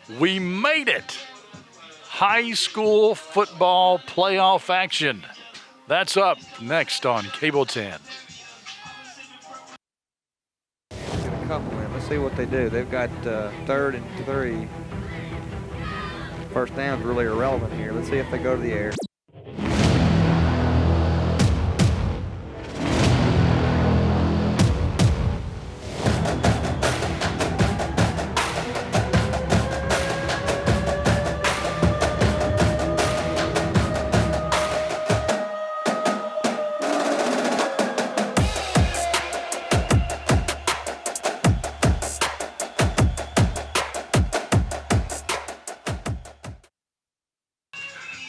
We made it. High school football playoff action. That's up next on Cable 10. Get a couple in. Let's see what they do. They've got 3rd and 3. First down's really irrelevant here. Let's see if they go to the air.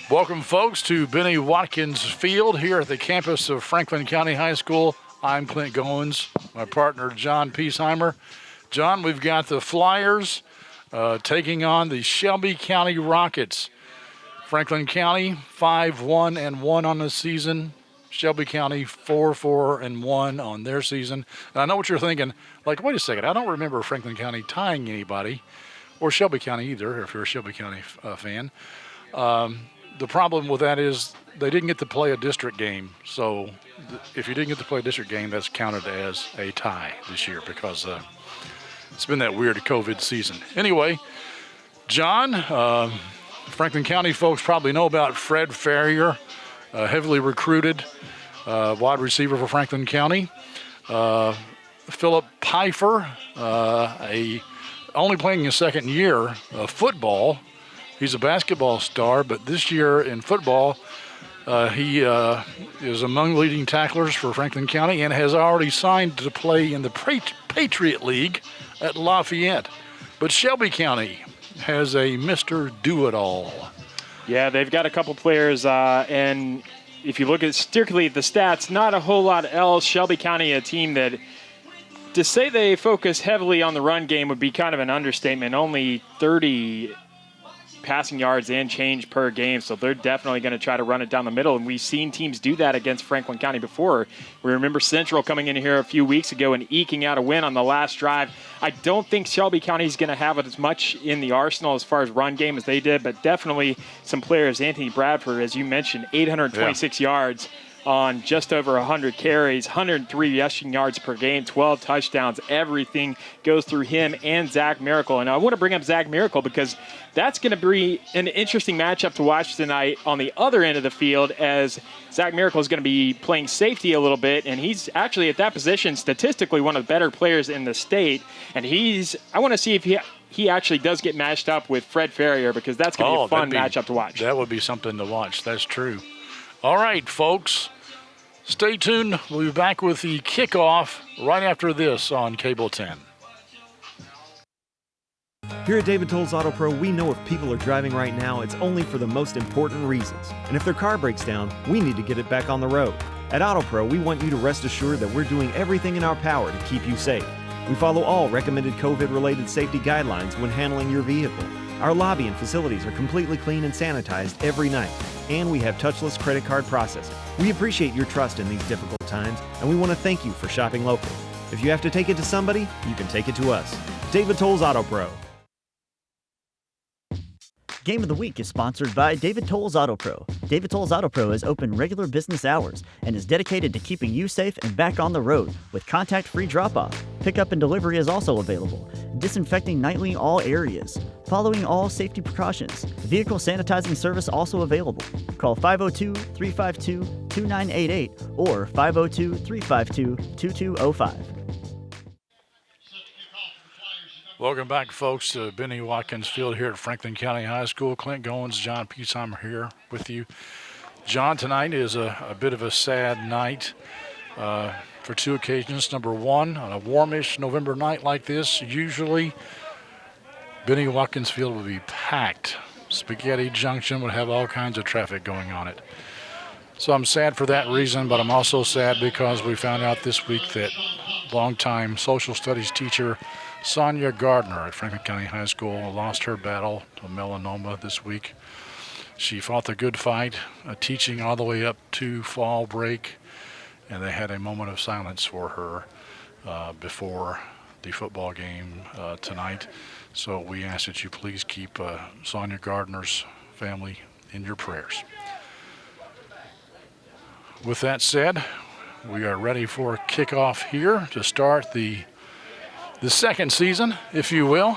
Welcome, folks, to Benny Watkins Field here at the campus of Franklin County High School. I'm Clint Goins, my partner John Piesheimer. John, we've got the Flyers taking on the Shelby County Rockets. Franklin County 5-1-1 on the season. Shelby County 4-4-1 on their season. And I know what you're thinking, like, wait a second, I don't remember Franklin County tying anybody, or Shelby County either, if you're a Shelby County fan. The problem with that is they didn't get to play a district game. So if you didn't get to play a district game, that's counted as a tie this year because it's been that weird COVID season. Anyway, John, Franklin County folks probably know about Fred Ferrier, heavily recruited wide receiver for Franklin County. Philip Pfeiffer, only playing his second year of football. He's a basketball star, but this year in football, he is among leading tacklers for Franklin County and has already signed to play in the Patriot League at Lafayette. But Shelby County has a Mr. Do-It-All. Yeah, they've got a couple players, and if you look at strictly the stats, not a whole lot else. Shelby County, a team that, to say they focus heavily on the run game would be kind of an understatement. Only 30 passing yards and change per game, so they're definitely going to try to run it down the middle, and we've seen teams do that against Franklin County before. We remember Central coming in here a few weeks ago and eking out a win on the last drive. I don't think Shelby County is going to have as much in the arsenal as far as run game as they did, but definitely some players. Anthony Bradford, as you mentioned, 826 yards on just over 100 carries, 103 rushing yards per game, 12 touchdowns. Everything goes through him and Zach Miracle. And I want to bring up Zach Miracle because that's going to be an interesting matchup to watch tonight on the other end of the field, as Zach Miracle is going to be playing safety a little bit, and he's actually at that position statistically one of the better players in the state. And I want to see if he actually does get matched up with Fred Ferrier, because that's going to be a fun matchup to watch. That would be something to watch. That's true. All right, folks. Stay tuned. We'll be back with the kickoff right after this on Cable 10. Here at David Tolles Auto Pro, we know if people are driving right now, it's only for the most important reasons. And if their car breaks down, we need to get it back on the road. At Auto Pro, we want you to rest assured that we're doing everything in our power to keep you safe. We follow all recommended COVID-related safety guidelines when handling your vehicle. Our lobby and facilities are completely clean and sanitized every night, and we have touchless credit card processing. We appreciate your trust in these difficult times, and we want to thank you for shopping local. If you have to take it to somebody, you can take it to us. David Tolles Auto Pro. Game of the Week is sponsored by David Tolles Auto Pro. David Tolles Auto Pro is open regular business hours and is dedicated to keeping you safe and back on the road with contact-free drop-off. Pickup and delivery is also available. Disinfecting nightly all areas. Following all safety precautions. Vehicle sanitizing service also available. Call 502-352-2988 or 502-352-2205. Welcome back, folks, to Benny Watkins Field here at Franklin County High School. Clint Goins, John Piesheimer here with you. John, tonight is a bit of a sad night for two occasions. Number one, on a warmish November night like this, usually Benny Watkins Field would be packed. Spaghetti Junction would have all kinds of traffic going on it. So I'm sad for that reason, but I'm also sad because we found out this week that longtime social studies teacher Sonia Gardner at Franklin County High School lost her battle to melanoma this week. She fought the good fight, teaching all the way up to fall break, and they had a moment of silence for her before the football game tonight. So we ask that you please keep Sonia Gardner's family in your prayers. With that said, we are ready for kickoff here to start the second season, if you will.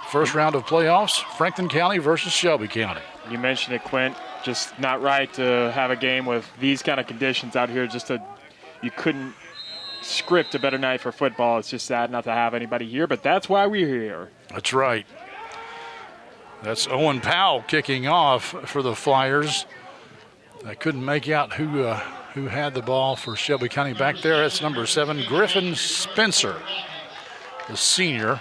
First round of playoffs, Franklin County versus Shelby County. You mentioned it, Clint. Just not right to have a game with these kind of conditions out here. You couldn't script a better night for football. It's just sad not to have anybody here, but that's why we're here. That's right. That's Owen Powell kicking off for the Flyers. I couldn't make out who had the ball for Shelby County back there. That's number 7, Griffin Spencer, the senior.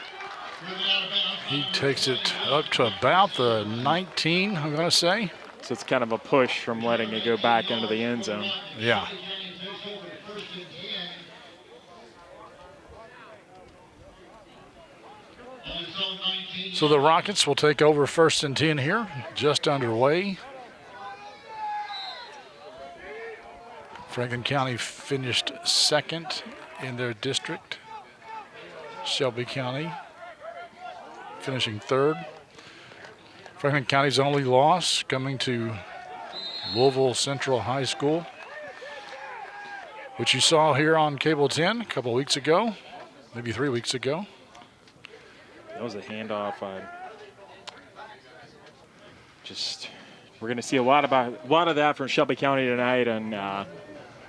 He takes it up to about the 19, I'm going to say. So it's kind of a push from letting it go back into the end zone. Yeah. So the Rockets will take over 1st and 10 here, just underway. Franklin County finished 2nd in their district. Shelby County finishing 3rd. Franklin County's only loss coming to Louisville Central High School, which you saw here on Cable 10 a couple weeks ago, maybe 3 weeks ago. That was a handoff. We're going to see a lot of that from Shelby County tonight, and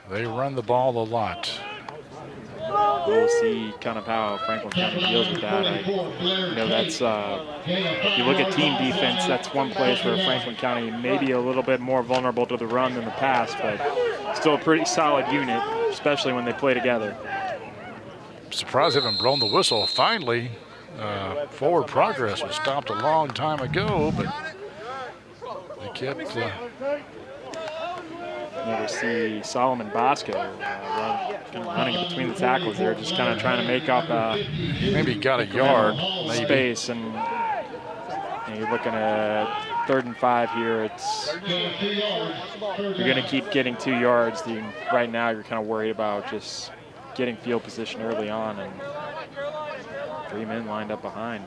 they run the ball a lot. We'll see kind of how Franklin County deals with that. That's if you look at team defense, that's one place where Franklin County may be a little bit more vulnerable to the run than the pass, but still a pretty solid unit, especially when they play together. I'm surprised they haven't blown the whistle. Finally, forward progress was stopped a long time ago, but they kept. We see Solomon Bosco running between the tackles there, just kind of trying to make up maybe got a yard space, and you're looking at 3rd and 5 here. You're going to keep getting 2 yards. Right now, you're kind of worried about just getting field position early on, and 3 men lined up behind.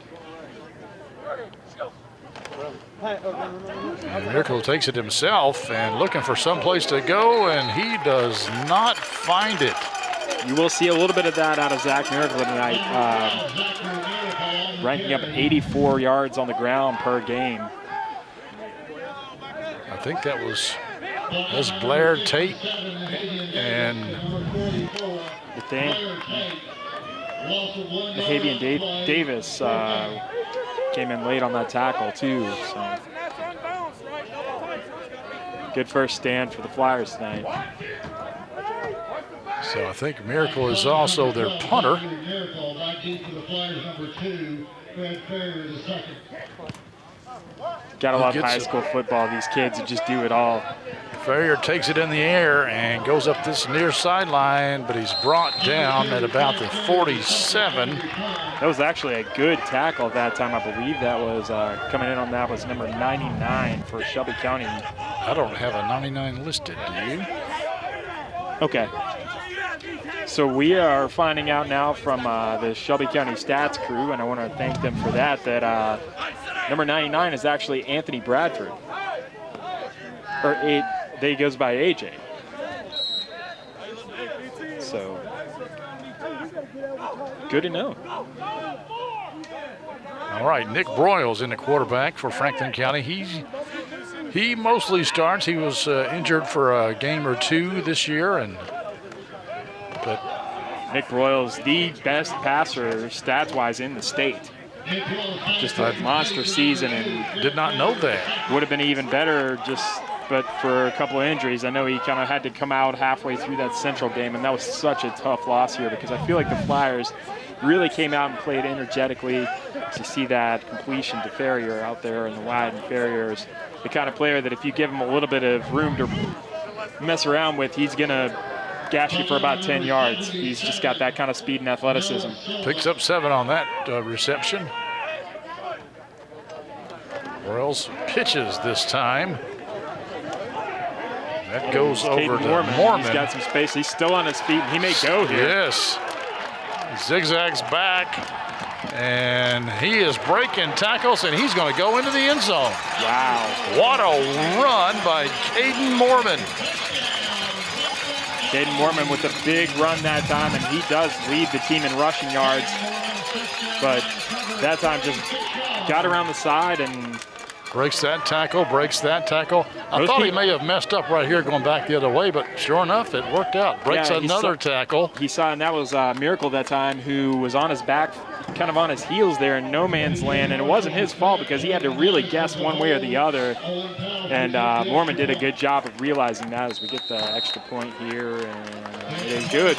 And Miracle takes it himself and looking for some place to go, and he does not find it. You will see a little bit of that out of Zach Miracle tonight, ranking up 84 yards on the ground per game. I think that's Blair Tate and Nahavian Davis came in late on that tackle too. So good first stand for the Flyers tonight. So I think Miracle is also their punter. Gotta love high school football. These kids just do it all. Ferrier takes it in the air and goes up this near sideline, but he's brought down at about the 47. That was actually a good tackle at that time. I believe that was coming in on that was number 99 for Shelby County. I don't have a 99 listed, do you? Okay. So we are finding out now from the Shelby County stats crew, and I want to thank them for that, that number 99 is actually Anthony Bradford. He goes by AJ. So, good to know. All right, Nick Broyles in the quarterback for Franklin County. He mostly starts. He was injured for a game or 2 this year, but Nick Broyles, the best passer stats-wise in the state. Just a monster season, and did not know that. Would have been even better but for a couple of injuries. I know he kind of had to come out halfway through that Central game, and that was such a tough loss here because I feel like the Flyers really came out and played energetically. To see that completion to Ferrier out there in the wide, and Ferrier is the kind of player that if you give him a little bit of room to mess around with, he's going to gash you for about 10 yards. He's just got that kind of speed and athleticism. Picks up 7 on that reception. Broyles pitches this time. That goes over to Mormon. He's got some space. He's still on his feet, and he may go here. Yes. zigzags back, and he is breaking tackles, and he's going to go into the end zone. Wow. What a run by Caden Mormon. Caden Mormon with a big run that time, and he does lead the team in rushing yards. But that time just got around the side and breaks that tackle, I thought he may have messed up right here going back the other way, but sure enough, it worked out. Breaks another tackle. He saw, and that was Miracle that time, who was on his back, kind of on his heels there in no man's land, and it wasn't his fault because he had to really guess one way or the other. And Mormon did a good job of realizing that as we get the extra point here, and it is good.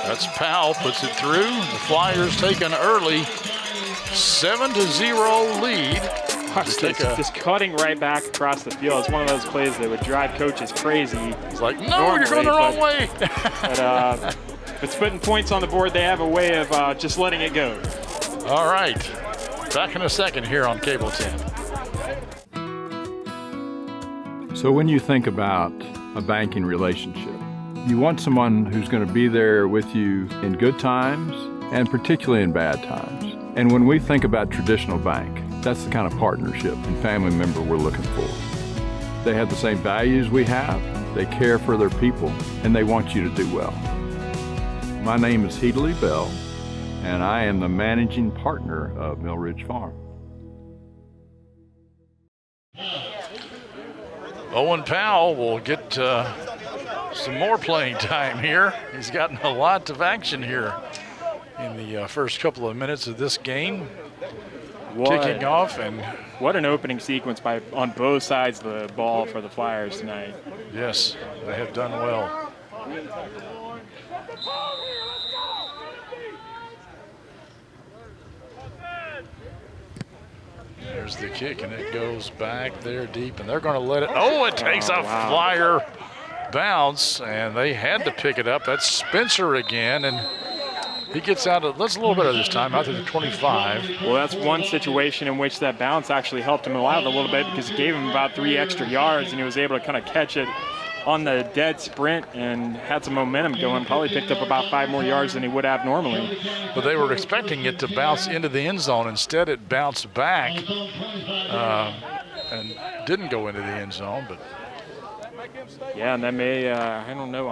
That's Powell, puts it through. The Flyers take an early 7-0 lead. Just cutting right back across the field. It's one of those plays that would drive coaches crazy. It's like, no, you're going the wrong way. But if it's putting points on the board, they have a way of just letting it go. All right. Back in a second here on Cable 10. So when you think about a banking relationship, you want someone who's going to be there with you in good times and particularly in bad times. And when we think about traditional bank, that's the kind of partnership and family member we're looking for. They have the same values we have, they care for their people, and they want you to do well. My name is Heedley Bell, and I am the managing partner of Mill Ridge Farm. Owen Powell will get some more playing time here. He's gotten a lot of action here in the first couple of minutes of this game. Kicking off, and what an opening sequence on both sides of the ball for the Flyers tonight. Yes, they have done well. There's the kick, and it goes back there deep, and they're going to let it. Oh, it takes a Flyer bounce, and they had to pick it up. That's Spencer again, and he gets out of, that's a little bit of this time, out to the 25. Well, that's one situation in which that bounce actually helped him out a little bit because it gave him about 3 extra yards, and he was able to kind of catch it on the dead sprint and had some momentum going. Probably picked up about 5 more yards than he would have normally. But they were expecting it to bounce into the end zone. Instead, it bounced back and didn't go into the end zone. But yeah, and that may, I don't know,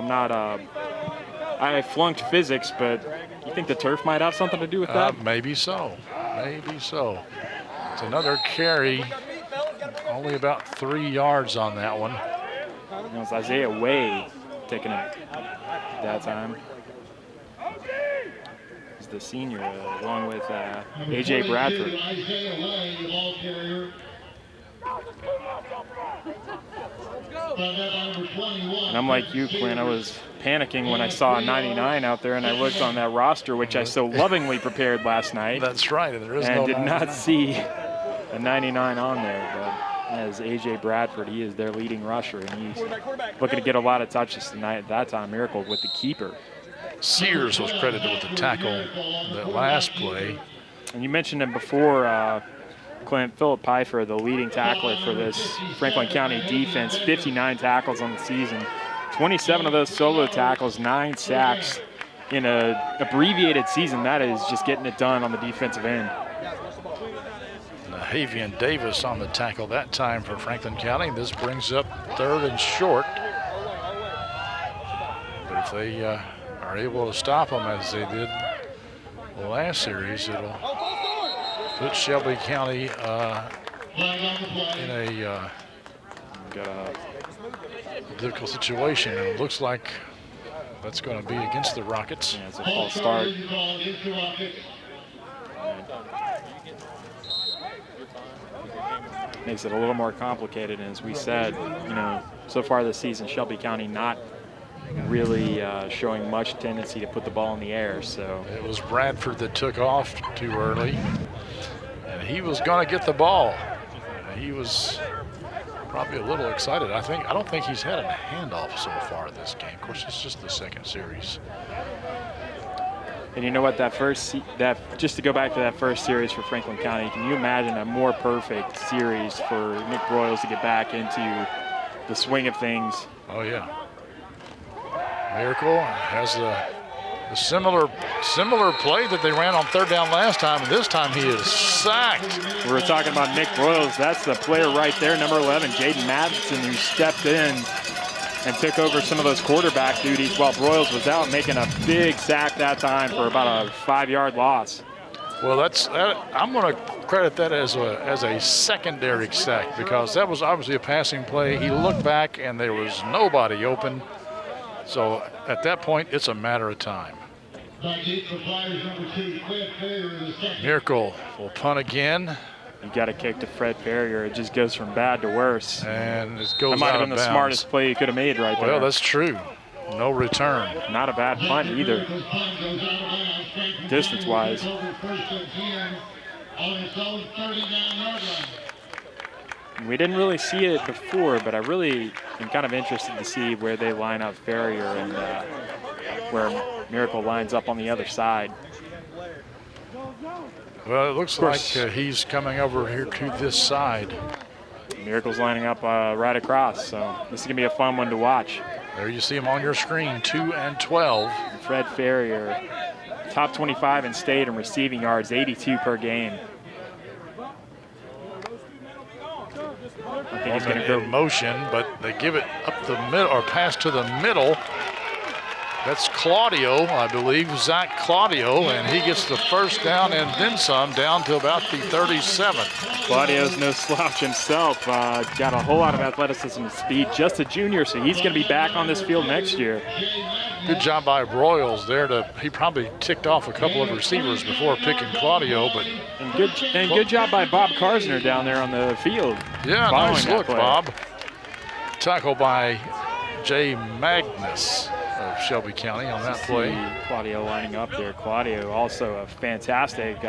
I flunked physics, but you think the turf might have something to do with that? Maybe so. Maybe so. It's another carry. Only about 3 yards on that one. It was Isaiah Way taking it that time. He's the senior, along with A.J. Bradford. And I'm like you, Quinn. I was panicking when I saw a 99 out there, and I looked on that roster, which I so lovingly prepared last night. That's right, and there is and no did 99. not see a 99 on there. But as A.J. Bradford, he is their leading rusher, and he's looking to get a lot of touches tonight. At that time, Miracle with the keeper. Sears was credited with the tackle that last play. And you mentioned him before, Clint. Philip Pfeiffer, the leading tackler for this Franklin County defense, 59 tackles on the season. 27 of those solo tackles, 9 sacks in an abbreviated season. That is just getting it done on the defensive end. Havian Davis on the tackle that time for Franklin County. This brings up 3rd and short. But if they are able to stop them as they did the last series, it'll put Shelby County in a difficult situation. And it looks like that's going to be against the Rockets. Yeah, it's a false start. Makes it a little more complicated, and as we said, you know, so far this season, Shelby County not really showing much tendency to put the ball in the air. So it was Bradford that took off too early, and he was going to get the ball. He was probably a little excited. I don't think he's had a handoff so far this game. Of course, it's just the second series. And you know what, just to go back to that first series for Franklin County, can you imagine a more perfect series for Nick Broyles to get back into the swing of things? Oh, yeah. Miracle has A similar play that they ran on third down last time, and this time he is sacked. We were talking about Nick Broyles. That's the player right there, number 11, Jaden Madison, who stepped in and took over some of those quarterback duties while Broyles was out, making a big sack that time for about a 5-yard loss. Well, I'm going to credit that as a secondary sack, because that was obviously a passing play. He looked back and there was nobody open. So at that point, it's a matter of time. Miracle will punt again. You got to kick to Fred Ferrier. It just goes from bad to worse. And it goes out of bounds. That might have been the smartest play you could have made right there. Well, that's true. No return. Not a bad punt either, distance-wise. We didn't really see it before, but I really am kind of interested to see where they line up Ferrier and where Miracle lines up on the other side. Well, it looks like he's coming over here to this side. Miracle's lining up right across, so this is going to be a fun one to watch. There you see him on your screen, 2 and 12. Fred Ferrier, top 25 in state in receiving yards, 82 per game. I think he's going to go in motion, but they give it up the middle, or pass to the middle. That's Claudio, I believe, Zach Claudio, and he gets the first down and then some, down to about the 37. Claudio's no slouch himself. Got a whole lot of athleticism and speed. Just a junior, so he's going to be back on this field next year. Good job by Broyles there. He probably ticked off a couple of receivers before picking Claudio, but good job by Bob Karsner down there on the field. Yeah, nice look, Bob. Tackle by Jay Magnus of Shelby County on that play. Claudio lining up there. Claudio also a fantastic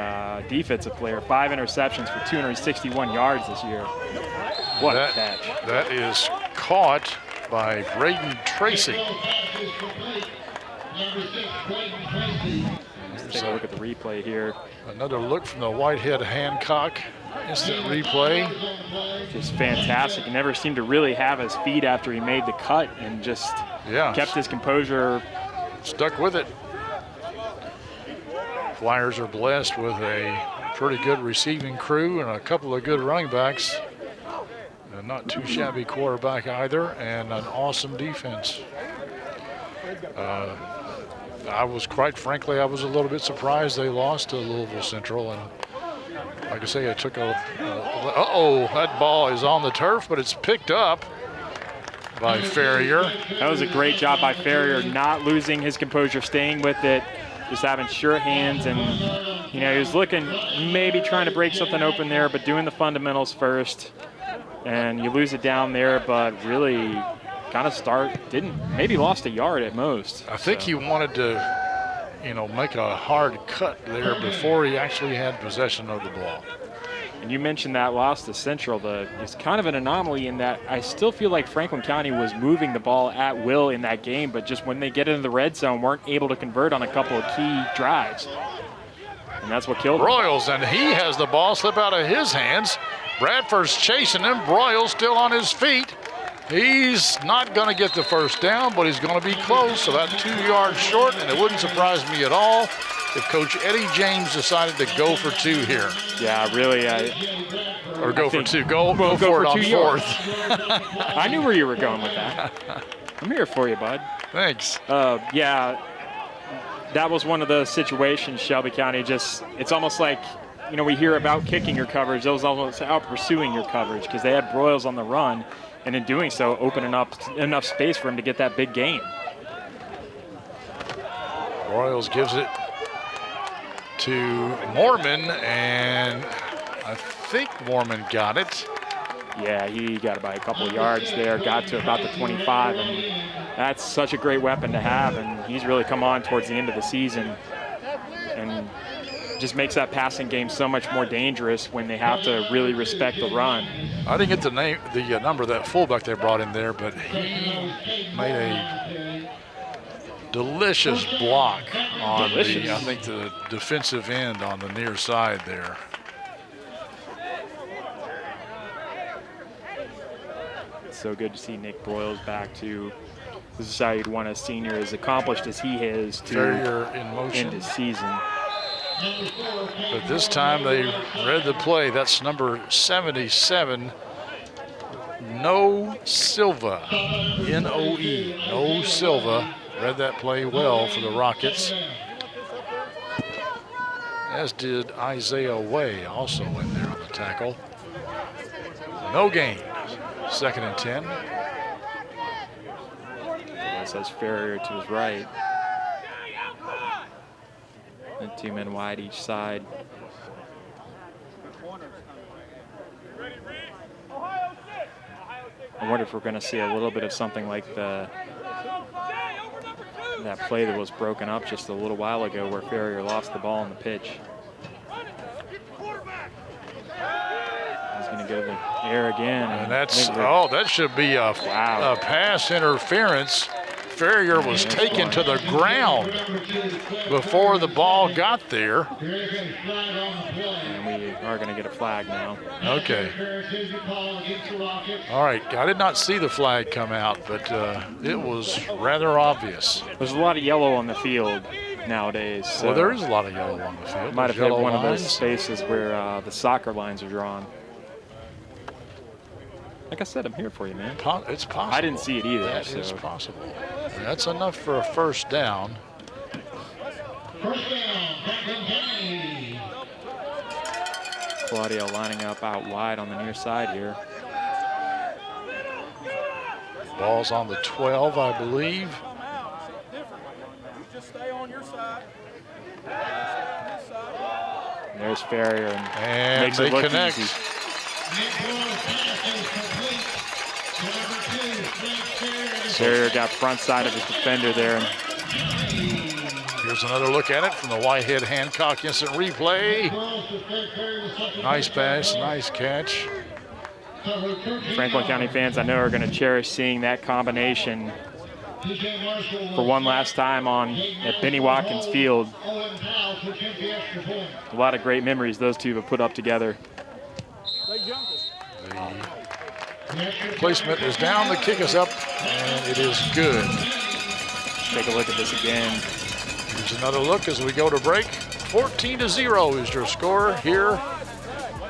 defensive player. 5 interceptions for 261 yards this year. What a catch. That is caught by Braden Tracy. Let's take a look at the replay here. Another look from the Whitehead Hancock. Instant replay. Just fantastic. He never seemed to really have his feet after he made the cut and just kept his composure. Stuck with it. Flyers are blessed with a pretty good receiving crew and a couple of good running backs. A not too shabby quarterback either, and an awesome defense. I was, quite frankly, I was a little bit surprised they lost to Louisville Central, and like I say, it took that ball is on the turf, but it's picked up by Ferrier. That was a great job by Ferrier, not losing his composure, staying with it, just having sure hands, and he was looking, maybe trying to break something open there, but doing the fundamentals first. And you lose it down there, but really kind of maybe lost a yard at most. I think he wanted to, make a hard cut there before he actually had possession of the ball. And you mentioned that loss to Central. It's kind of an anomaly in that I still feel like Franklin County was moving the ball at will in that game, but just when they get into the red zone, weren't able to convert on a couple of key drives. And that's what killed him. Broyles, and he has the ball slip out of his hands. Bradford's chasing him. Broyles still on his feet. He's not going to get the first down, but he's going to be close, about 2 yards short, and it wouldn't surprise me at all if Coach Eddie James decided to go for 2 here. Yeah, really. Go for 2. Go for it on 4th. I knew where you were going with that. I'm here for you, bud. Thanks. Yeah, that was one of the situations Shelby County it's almost like, we hear about kicking your coverage. It was almost out pursuing your coverage because they had Broyles on the run, and in doing so, opening up enough space for him to get that big gain. Broyles gives it to Mormon, and I think Mormon got it. Yeah, he got it by a couple of yards there, got to about the 25, and that's such a great weapon to have, and he's really come on towards the end of the season and just makes that passing game so much more dangerous when they have to really respect the run. I didn't get the number of that fullback they brought in there, but he made a delicious block on the defensive end on the near side there. It's so good to see Nick Broyles back to This is how you'd want a senior as accomplished as he is to Farrier in motion. end his season. But this time they read the play. That's number 77, No Silva, N-O-E, No Silva. Read that play well for the Rockets. As did Isaiah Way, also in there on the tackle. No gain. 2nd and 10. Says Farrier to his right. And 2 men wide each side. I wonder if we're going to see a little bit of something like that play that was broken up just a little while ago where Farrier lost the ball on the pitch. He's going to go to the air again. And that's, that should be a pass interference. Farrier was taken to the ground before the ball got there. And we are going to get a flag now. Okay. All right. I did not see the flag come out, but it was rather obvious. There's a lot of yellow on the field nowadays. So well, there is a lot of yellow on the field. Might have hit one of those lines. spaces where the soccer lines are drawn. Like I said, I'm here for you, man. It's possible. I didn't see it either. That is possible. That's enough for a first down. Claudio lining up out wide on the near side here. Ball's on the 12, I believe. There's Farrier And makes they it look connect. easy. Farrier got front side of his defender there. Here's another look at it from the Whitehead Hancock instant replay. Nice pass, nice catch. Franklin County fans, I know, are going to cherish seeing that combination for one last time at Benny Watkins Field. A lot of great memories those two have put up together. The placement is down, the kick is up, and it is good. Take a look at this again. Here's another look as we go to break. 14-0 is your score here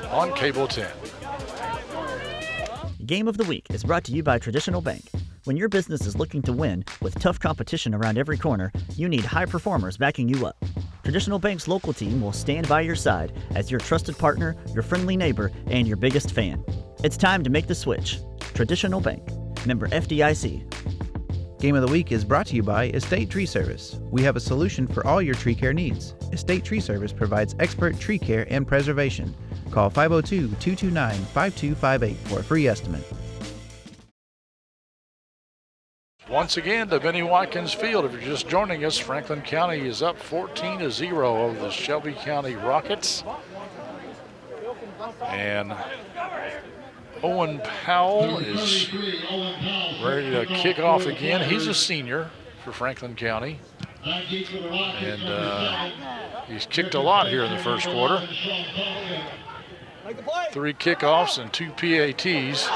on Cable 10. Game of the Week is brought to you by Traditional Bank. When your business is looking to win with tough competition around every corner, you need high performers backing you up. Traditional Bank's local team will stand by your side as your trusted partner, your friendly neighbor, and your biggest fan. It's time to make the switch. Traditional Bank. Member FDIC. Game of the Week is brought to you by Estate Tree Service. We have a solution for all your tree care needs. Estate Tree Service provides expert tree care and preservation. Call 502-229-5258 for a free estimate. Once again, to Benny Watkins Field. If you're just joining us, Franklin County is up 14-0 over the Shelby County Rockets. And Owen Powell is ready to kick off again. He's a senior for Franklin County. And he's kicked a lot here in the first quarter. 3 kickoffs and 2 PATs.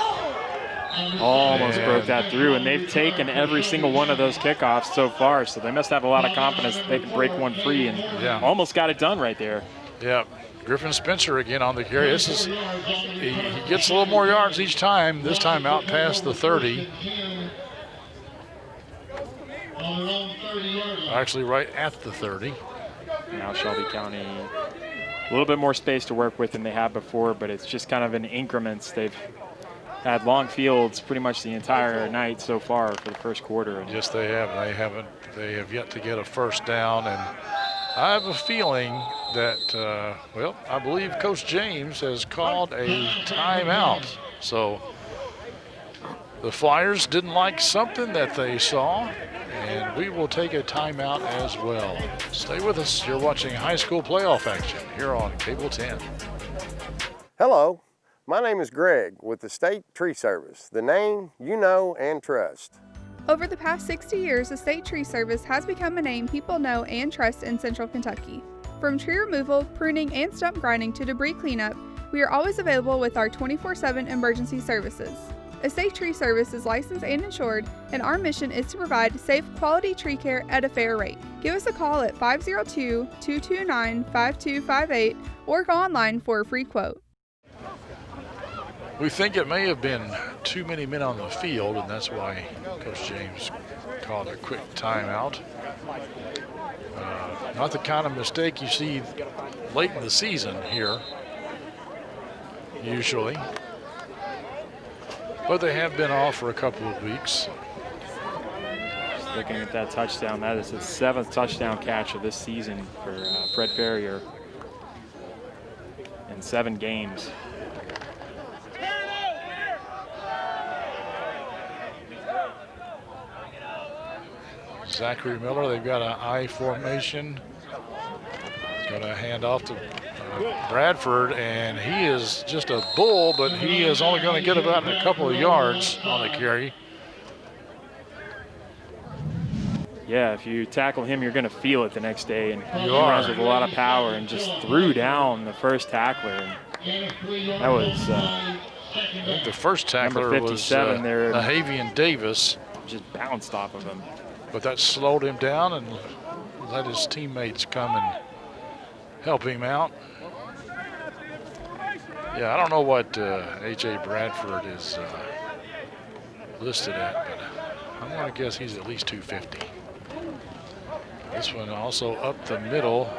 Almost broke that through, and they've taken every single one of those kickoffs so far, so they must have a lot of confidence that they can break one free, and almost got it done right there. Yeah, Griffin Spencer again on the carry. This is he gets a little more yards each time. This time out past the 30. Actually, right at the 30. Now Shelby County, a little bit more space to work with than they have before, but it's just kind of in increments. They've had long fields pretty much the entire night so far for the first quarter. Yes, they have. They have yet to get a first down, and I have a feeling that, I believe Coach James has called a timeout. So the Flyers didn't like something that they saw, and we will take a timeout as well. Stay with us. You're watching high school playoff action here on Cable 10. Hello, my name is Greg with the State Tree Service, the name you know and trust. Over the past 60 years, the State Tree Service has become a name people know and trust in Central Kentucky. From tree removal, pruning, and stump grinding to debris cleanup, we are always available with our 24/7 emergency services. Estate Tree Service is licensed and insured, and our mission is to provide safe, quality tree care at a fair rate. Give us a call at 502-229-5258 or go online for a free quote. We think it may have been too many men on the field, and that's why Coach James called a quick timeout. Not the kind of mistake you see late in the season here, usually. But they have been off for a couple of weeks. Just looking at that touchdown, that is his 7th touchdown catch of this season for Fred Ferrier in 7 games. Zachary Miller, they've got an I formation. He's going to hand off to Bradford, and he is just a bull, but he is only going to get about a couple of yards on the carry. Yeah, if you tackle him, you're going to feel it the next day. And he are. runs with a lot of power and just threw down the first tackler. And that was I think the first tackler number was 57 there. Nahavian Davis. Just bounced off of him. But that slowed him down and let his teammates come and help him out. Yeah, I don't know what A.J. Bradford is listed at, but I'm going to guess he's at least 250. This one also up the middle.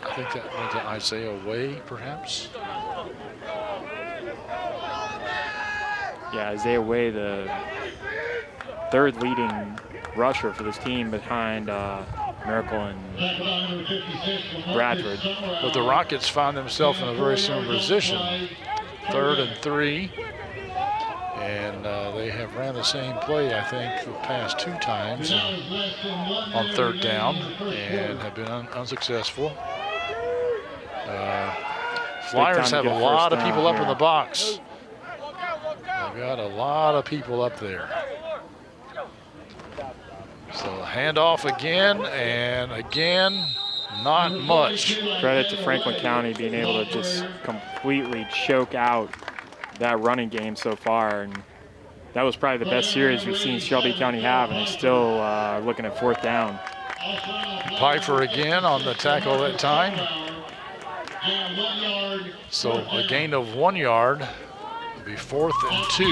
I think that went to Isaiah Way, perhaps. Yeah, Isaiah Way, the 3rd leading rusher for this team behind Miracle and Bradford. But the Rockets find themselves in a very similar position. 3rd and 3. And they have ran the same play, I think, the past 2 times on 3rd down and have been unsuccessful. Flyers have a lot of people up in the box. They've got a lot of people up there. So handoff again and again, not much. Credit to Franklin County being able to just completely choke out that running game so far. And that was probably the best series we've seen Shelby County have, and they're still looking at 4th down. Piper again on the tackle that time. So a gain of 1 yard. It'll be 4th and 2,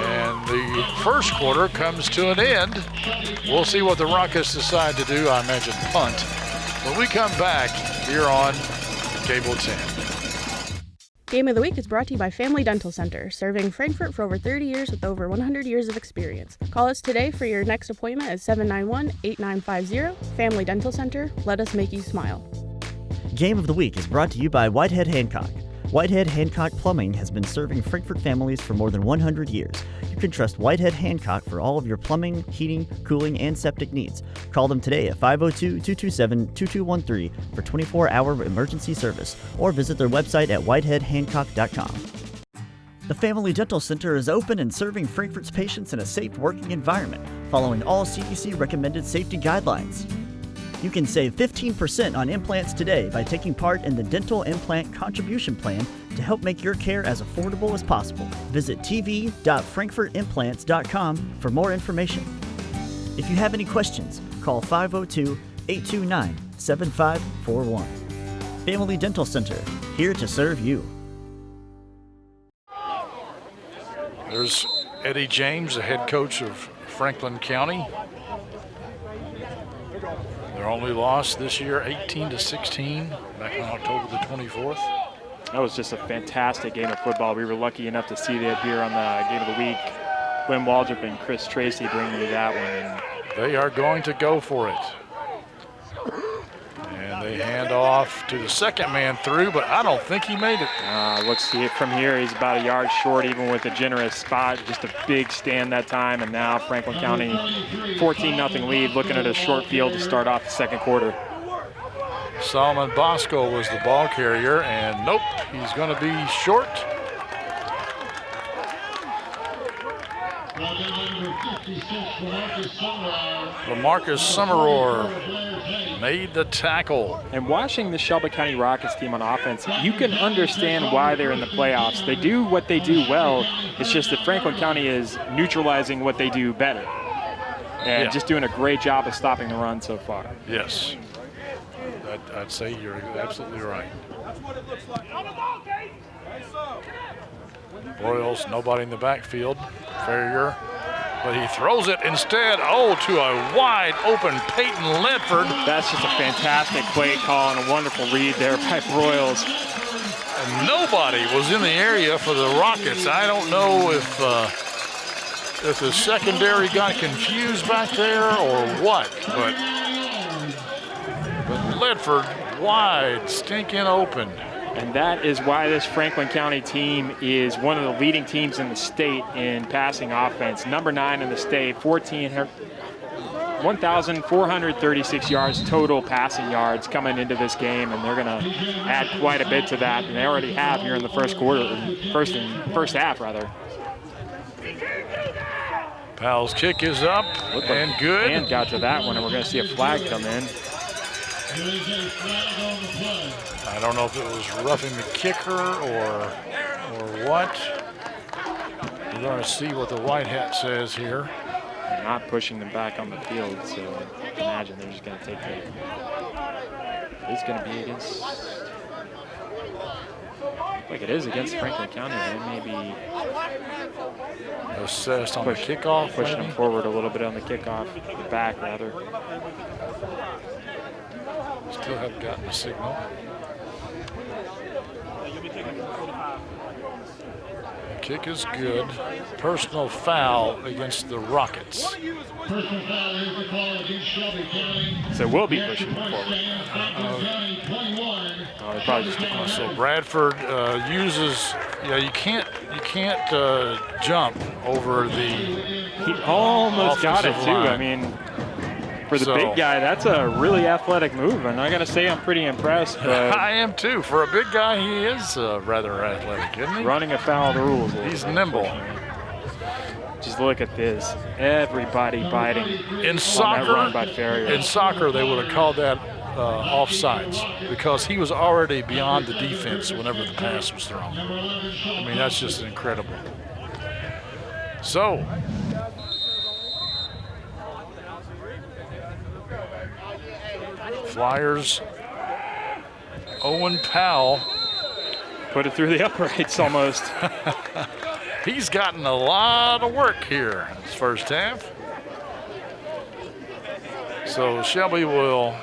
and the first quarter comes to an end. We'll see what the Rockets decide to do. I imagine punt when we come back here on Cable 10. Game of the Week is brought to you by Family Dental Center, serving Frankfort for over 30 years with over 100 years of experience. Call us today for your next appointment at 791-8950. Family Dental Center, let us make you smile. Game of the Week is brought to you by Whitehead Hancock. Whitehead Hancock Plumbing has been serving Frankfort families for more than 100 years. You can trust Whitehead Hancock for all of your plumbing, heating, cooling, and septic needs. Call them today at 502-227-2213 for 24-hour emergency service, or visit their website at whiteheadhancock.com. The Family Dental Center is open and serving Frankfort's patients in a safe working environment, following all CDC recommended safety guidelines. You can save 15% on implants today by taking part in the Dental Implant Contribution Plan to help make your care as affordable as possible. Visit tv.frankfortimplants.com for more information. If you have any questions, call 502-829-7541. Family Dental Center, here to serve you. There's Eddie James, the head coach of Franklin County. Their only loss this year, 18-16, back on October the 24th. That was just a fantastic game of football. We were lucky enough to see that here on the Game of the Week. Glenn Waldrop and Chris Tracy bringing you that one. And they are going to go for it. And they hand off to the second man through, but I don't think he made it. Looks from here, he's about a yard short, even with a generous spot. Just a big stand that time, and now Franklin County 14-0 lead, looking at a short field to start off the second quarter. Solomon Bosco was the ball carrier, and nope, he's going to be short. LaMarcus Summeror made the tackle. And watching the Shelby County Rockets team on offense, you can understand why they're in the playoffs. They do what they do well. It's just that Franklin County is neutralizing what they do better. And just doing a great job of stopping the run so far. Yes. I'd say you're absolutely right. Royals, nobody in the backfield. Farrier, but he throws it instead, to a wide open Peyton Ledford. That's just a fantastic play call and a wonderful read there by Royals. And nobody was in the area for the Rockets. I don't know if the secondary got confused back there or what, but Ledford wide, stinking open. And that is why this Franklin County team is one of the leading teams in the state in passing offense. Number 9 in the state, 1,436 yards total passing yards coming into this game, and they're going to add quite a bit to that, and they already have here in the first half rather. Powell's kick is up and good. And got to that one, and we're going to see a flag come in. I don't know if it was roughing the kicker or what. We're going to see what the white hat says here. They're not pushing them back on the field, so I imagine they're just going to take it. It's going to be against. Like it is against Franklin County. They may be assessed on the kickoff, pushing them forward a little bit on the kickoff, the back rather. Still haven't gotten a signal. Kick is good. Personal foul against the Rockets. So we'll be pushing them forward. They probably just so Bradford uses. You can't jump over the. He almost got it too. Line. I mean, for the big guy, that's a really athletic move, and I got to say I'm pretty impressed. But I am too. For a big guy, he is rather athletic, isn't he? Running afoul of the rules. He's nimble. Just look at this. Everybody biting in on that run by Farrier. In soccer, they would have called that offsides because he was already beyond the defense whenever the pass was thrown. I mean, that's just incredible. So, Flyers, Owen Powell. Put it through the uprights almost. He's gotten a lot of work here in his first half. So Shelby will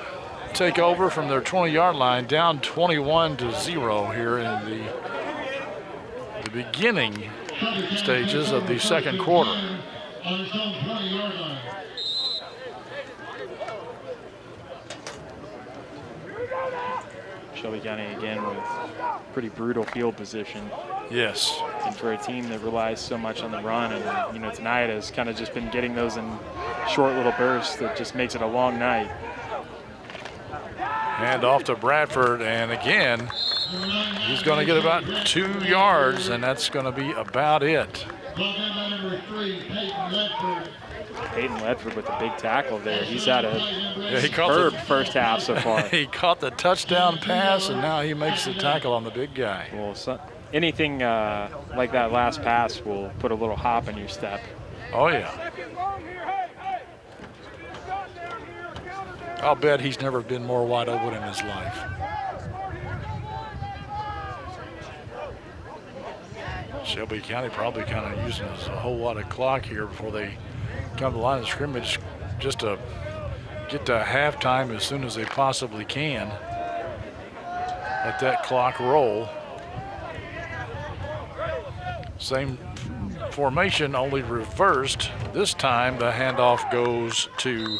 take over from their 20-yard line, down 21-0 here in the beginning stages of the second quarter. Shelby County again with pretty brutal field position. Yes. And for a team that relies so much on the run, and tonight has kind of just been getting those in short little bursts that just makes it a long night. Hand off to Bradford, and again, he's going to get about 2 yards, and that's going to be about it. Peyton Ledford with the big tackle there. He's had a superb first half so far. He caught the touchdown pass, and now he makes the tackle on the big guy. Well, anything like that last pass will put a little hop in your step. Oh, yeah. I'll bet he's never been more wide open in his life. Shelby County probably kind of using a whole lot of clock here before they come to the line of scrimmage just to get to halftime as soon as they possibly can. Let that clock roll. Same formation, only reversed. This time the handoff goes to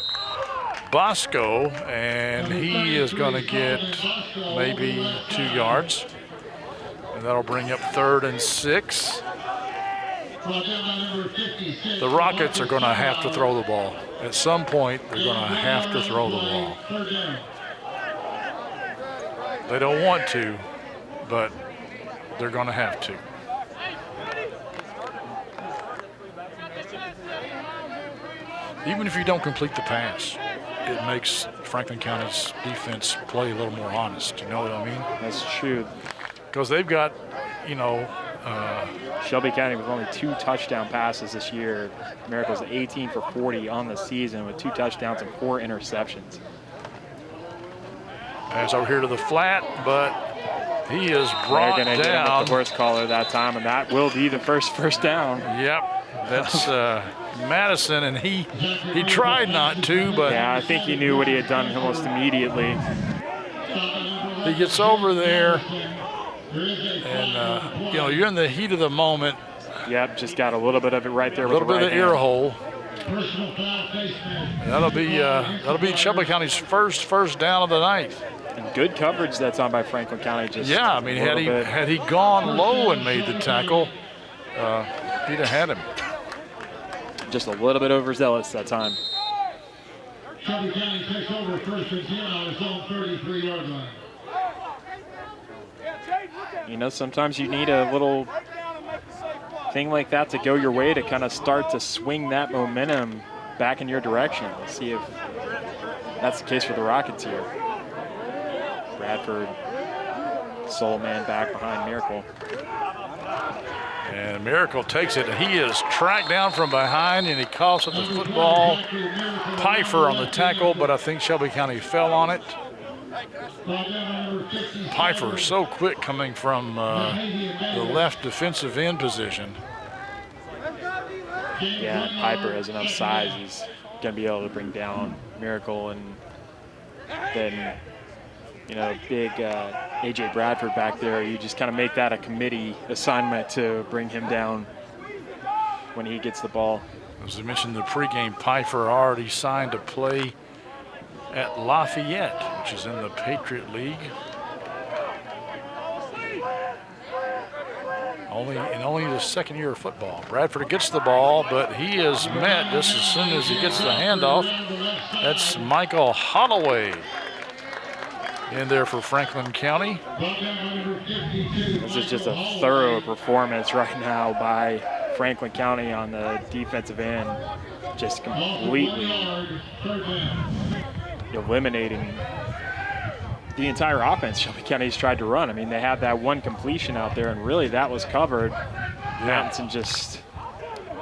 Bosco, and he is going to get maybe 2 yards. And that'll bring up 3rd and 6. The Rockets are going to have to throw the ball. At some point, they're going to have to throw the ball. They don't want to, but they're going to have to. Even if you don't complete the pass. it makes Franklin County's defense play a little more honest. You know what I mean? That's true. Because they've got, Shelby County with only 2 touchdown passes this year. Miracle's 18 for 40 on the season with 2 touchdowns and 4 interceptions. Pass over here to the flat, but he is brought They're going to get him down. with the horse collar that time, and that will be the first down. Yep, that's Madison, and he tried not to, but yeah, I think he knew what he had done almost immediately. he gets over there, and you're in the heat of the moment. Yep, just got a little bit of it right there. A little bit of the ear hole. That'll be Shelby County's first down of the night. And good coverage that's on by Franklin County. Yeah, I mean, had he gone low and made the tackle, he'd have had him. Just a little bit overzealous that time. Shelby County takes over 1st and 10 on its own 33-yard line. Sometimes you need a little thing like that to go your way to kind of start to swing that momentum back in your direction. Let's see if that's the case for the Rockets here. Bradford, sole man back behind Miracle. And Miracle takes it. He is tracked down from behind, and he coughs at the football. Pfeiffer on the tackle, but I think Shelby County fell on it. Pfeiffer so quick coming from the left defensive end position. Yeah, Piper has enough size. He's going to be able to bring down Miracle, and then, big A.J. Bradford back there. You just kind of make that a committee assignment to bring him down when he gets the ball. As I mentioned, the pregame, Pfeiffer already signed to play at Lafayette, which is in the Patriot League. Only the second year of football. Bradford gets the ball, but he is met just as soon as he gets the handoff. That's Michael Holloway in there for Franklin County. This is just a thorough performance right now by Franklin County on the defensive end. Just completely eliminating the entire offense Shelby County's tried to run. I mean, they had that one completion out there, and really that was covered. Mattinson just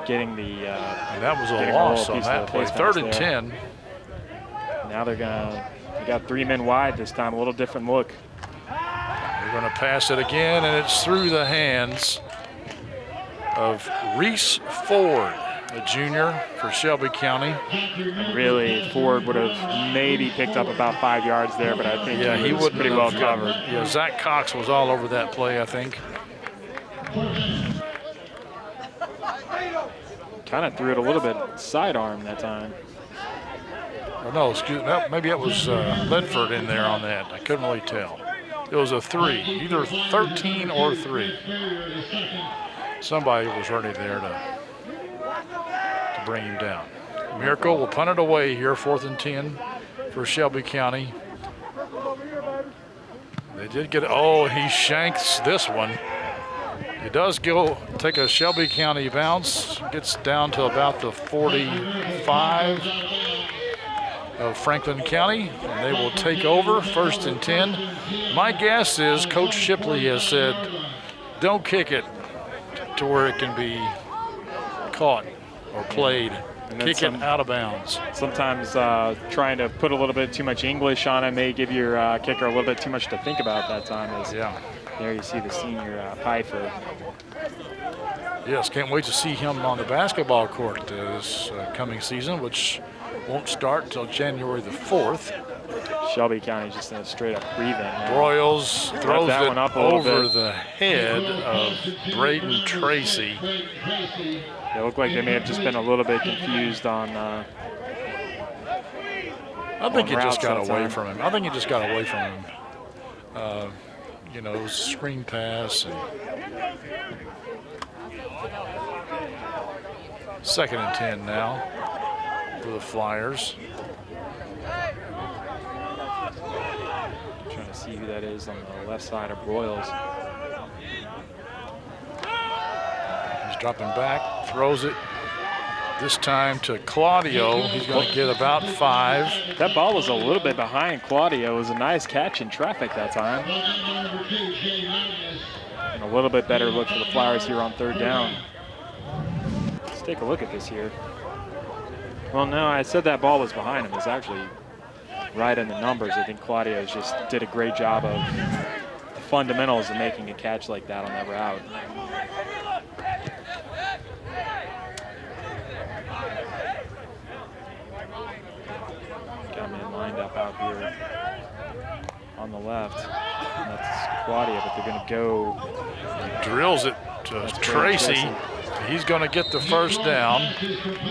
getting the and that was a loss on that play. 3rd and 10. Now they got 3 men wide this time, a little different look. They're going to pass it again, and it's through the hands of Reese Ford, a junior for Shelby County. And really, Ford would have maybe picked up about 5 yards there, but I think he was pretty well covered. Yeah, Zach Cox was all over that play, I think. Kind of threw it a little bit sidearm that time. Oh, no, excuse me. Maybe it was Ledford in there on that. I couldn't really tell. It was a 3, either 13 or 3. Somebody was already there to bring him down. Miracle will punt it away here, 4th and 10 for Shelby County. They did get, he shanks this one. He does take a Shelby County bounce, gets down to about the 45 of Franklin County, and they will take over 1st and 10. My guess is Coach Shipley has said, don't kick it to where it can be caught or played. Kick it out of bounds. Sometimes trying to put a little bit too much English on it may give your kicker a little bit too much to think about that time. There you see the senior Pfeiffer. Yes, can't wait to see him on the basketball court this coming season, which won't start until January the 4th. Shelby County just in a straight-up prevent. Broyles throws that it one up over the head of Braden Tracy. They look like they may have just been a little bit confused on I think he just got away from him. I think he just got away from him. It was a screen pass. And 2nd and 10 now for the Flyers. Trying to see who that is on the left side of Broyles. He's dropping back, throws it. This time to Claudio. He's going to get about 5. That ball was a little bit behind Claudio. It was a nice catch in traffic that time. And a little bit better look for the Flyers here on 3rd down. Let's take a look at this here. Well, no, I said that ball was behind him. It's actually right in the numbers. I think Claudio just did a great job of the fundamentals of making a catch like that on that route. Got man lined up out here on the left. And that's Claudio, but they're going to go. He drills it to Tracy. He's going to get the 1st down.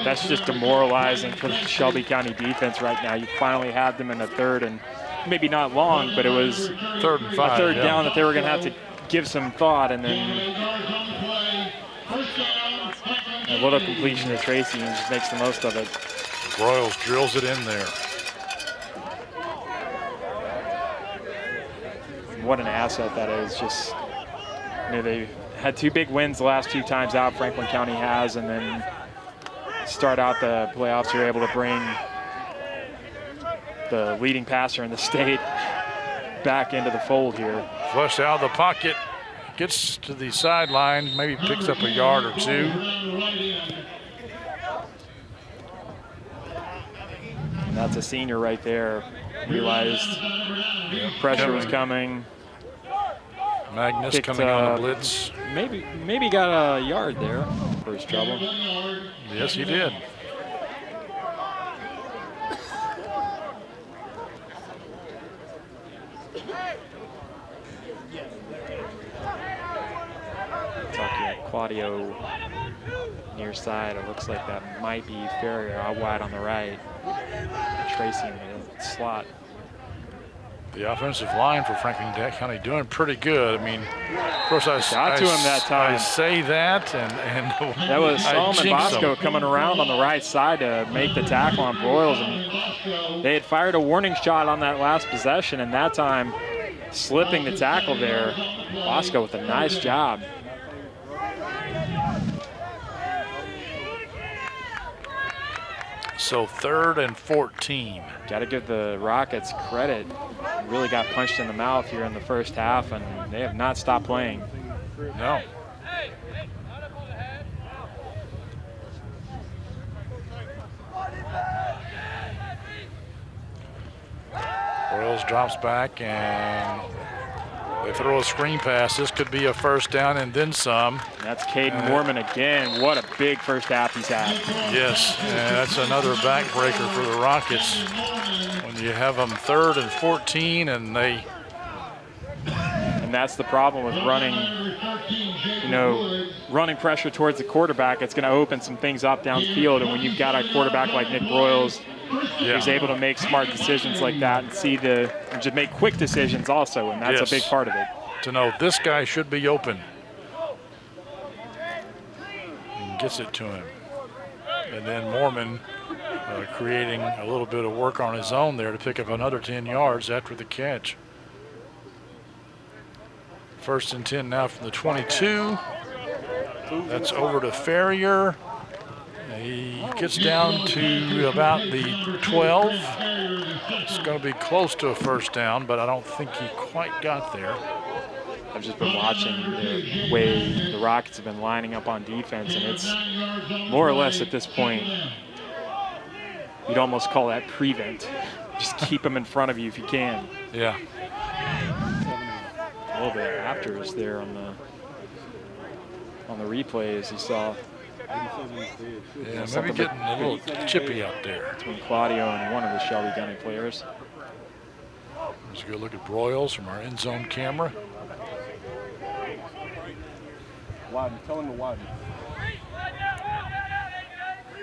That's just demoralizing for the Shelby County defense right now. You finally had them in the 3rd, and maybe not long, but it was 3rd and 5, a 3rd down that they were going to have to give some thought, and then a little completion to Tracy and just makes the most of it. Broyles drills it in there. What an asset that is. Just, you know, they had 2 big wins the last 2 times out, Franklin County has, and then start out the playoffs, you're able to bring the leading passer in the state back into the fold here. Flushed out of the pocket, gets to the sideline, maybe picks up a yard or 2. And that's a senior right there. Realized pressure was coming. Magnus coming on the blitz. Maybe got a yard there for his trouble. Yes, he did. Claudio near side. It looks like that might be Ferrier out wide on the right. Tracy in the slot. The offensive line for Franklin County doing pretty good. I mean, of course, I got to him that time. I say that, and that was Solomon Bosco coming around on the right side to make the tackle on Broyles. And they had fired a warning shot on that last possession, and that time slipping the tackle there. Bosco with a nice job. So 3rd and 14. Got to give the Rockets credit. Really got punched in the mouth here in the first half, and they have not stopped playing. No. Broyles drops back, and they throw a screen pass. This could be a 1st down and then some. That's Caden Mormon again. What a big first half he's had. Yes, and that's another backbreaker for the Rockets. When you have them 3rd and 14, and they... And that's the problem with running, running pressure towards the quarterback. It's going to open some things up downfield, and when you've got a quarterback like Nick Broyles, who's able to make smart decisions like that and just make quick decisions also, and that's a big part of it. To know this guy should be open. And gets it to him. And then Mormon creating a little bit of work on his own there to pick up another 10 yards after the catch. 1st and 10 now from the 22. That's over to Ferrier. He gets down to about the 12. It's going to be close to a 1st down, but I don't think he quite got there. I've just been watching the way the Rockets have been lining up on defense, and it's more or less at this point, you'd almost call that prevent. Just keep them in front of you if you can. Yeah. A little bit after is there on the replay, as you saw. Yeah, maybe getting a little chippy out there. Between Claudio and one of the Shelby County players. Let's go look at Broyles from our end zone camera. Widen, tell him to widen.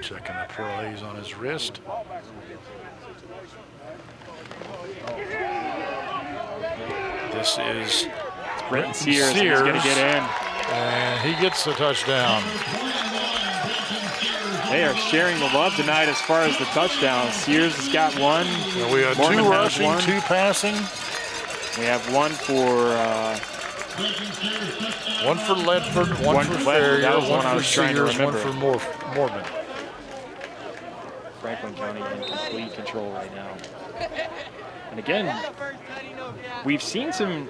Checking the plays on his wrist. This is Brenton Sears. He's going to get in. And he gets the touchdown. They are sharing the love tonight as far as the touchdowns. Sears has got one. Well, we have Mormon 2 rushing, one. 2 passing. We have one for one for Ledford, one for Ferrier, that was one I for was trying to Sears, one remember. for Mormon. Franklin County in complete control right now. And again, we've seen some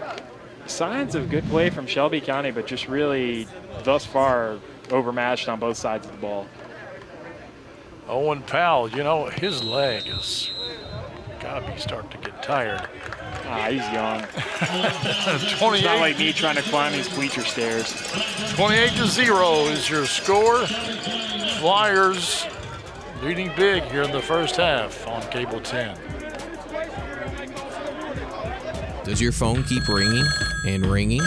signs of good play from Shelby County, but just really, thus far, overmatched on both sides of the ball. Owen Powell, you know, his leg is got to be starting to get tired. He's young. 28. It's not like me trying to climb these bleacher stairs. 28-0 is your score. Flyers leading big here in the first half on Cable 10. Does your phone keep ringing and ringing,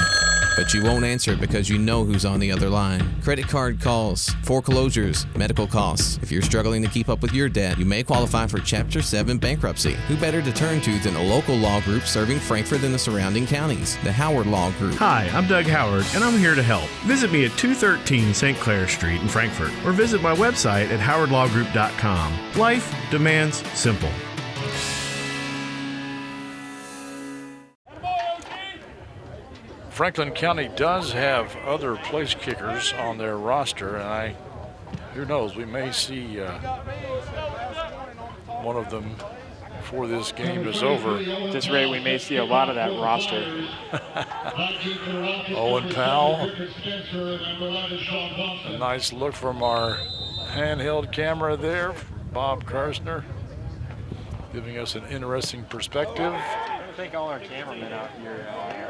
but you won't answer it because you know who's on the other line? Credit card calls, foreclosures, medical costs. If you're struggling to keep up with your debt, you may qualify for Chapter 7 bankruptcy. Who better to turn to than a local law group serving Frankfort and the surrounding counties? The Howard Law Group. Hi, I'm Doug Howard, and I'm here to help. Visit me at 213 St. Clair Street in Frankfort, or visit my website at howardlawgroup.com. Life demands simple. Franklin County does have other place kickers on their roster, and who knows, we may see one of them before this game is over. At this rate, we may see a lot of that roster. Owen Powell. A nice look from our handheld camera there, Bob Karstner, giving us an interesting perspective. I think all our cameramen out here.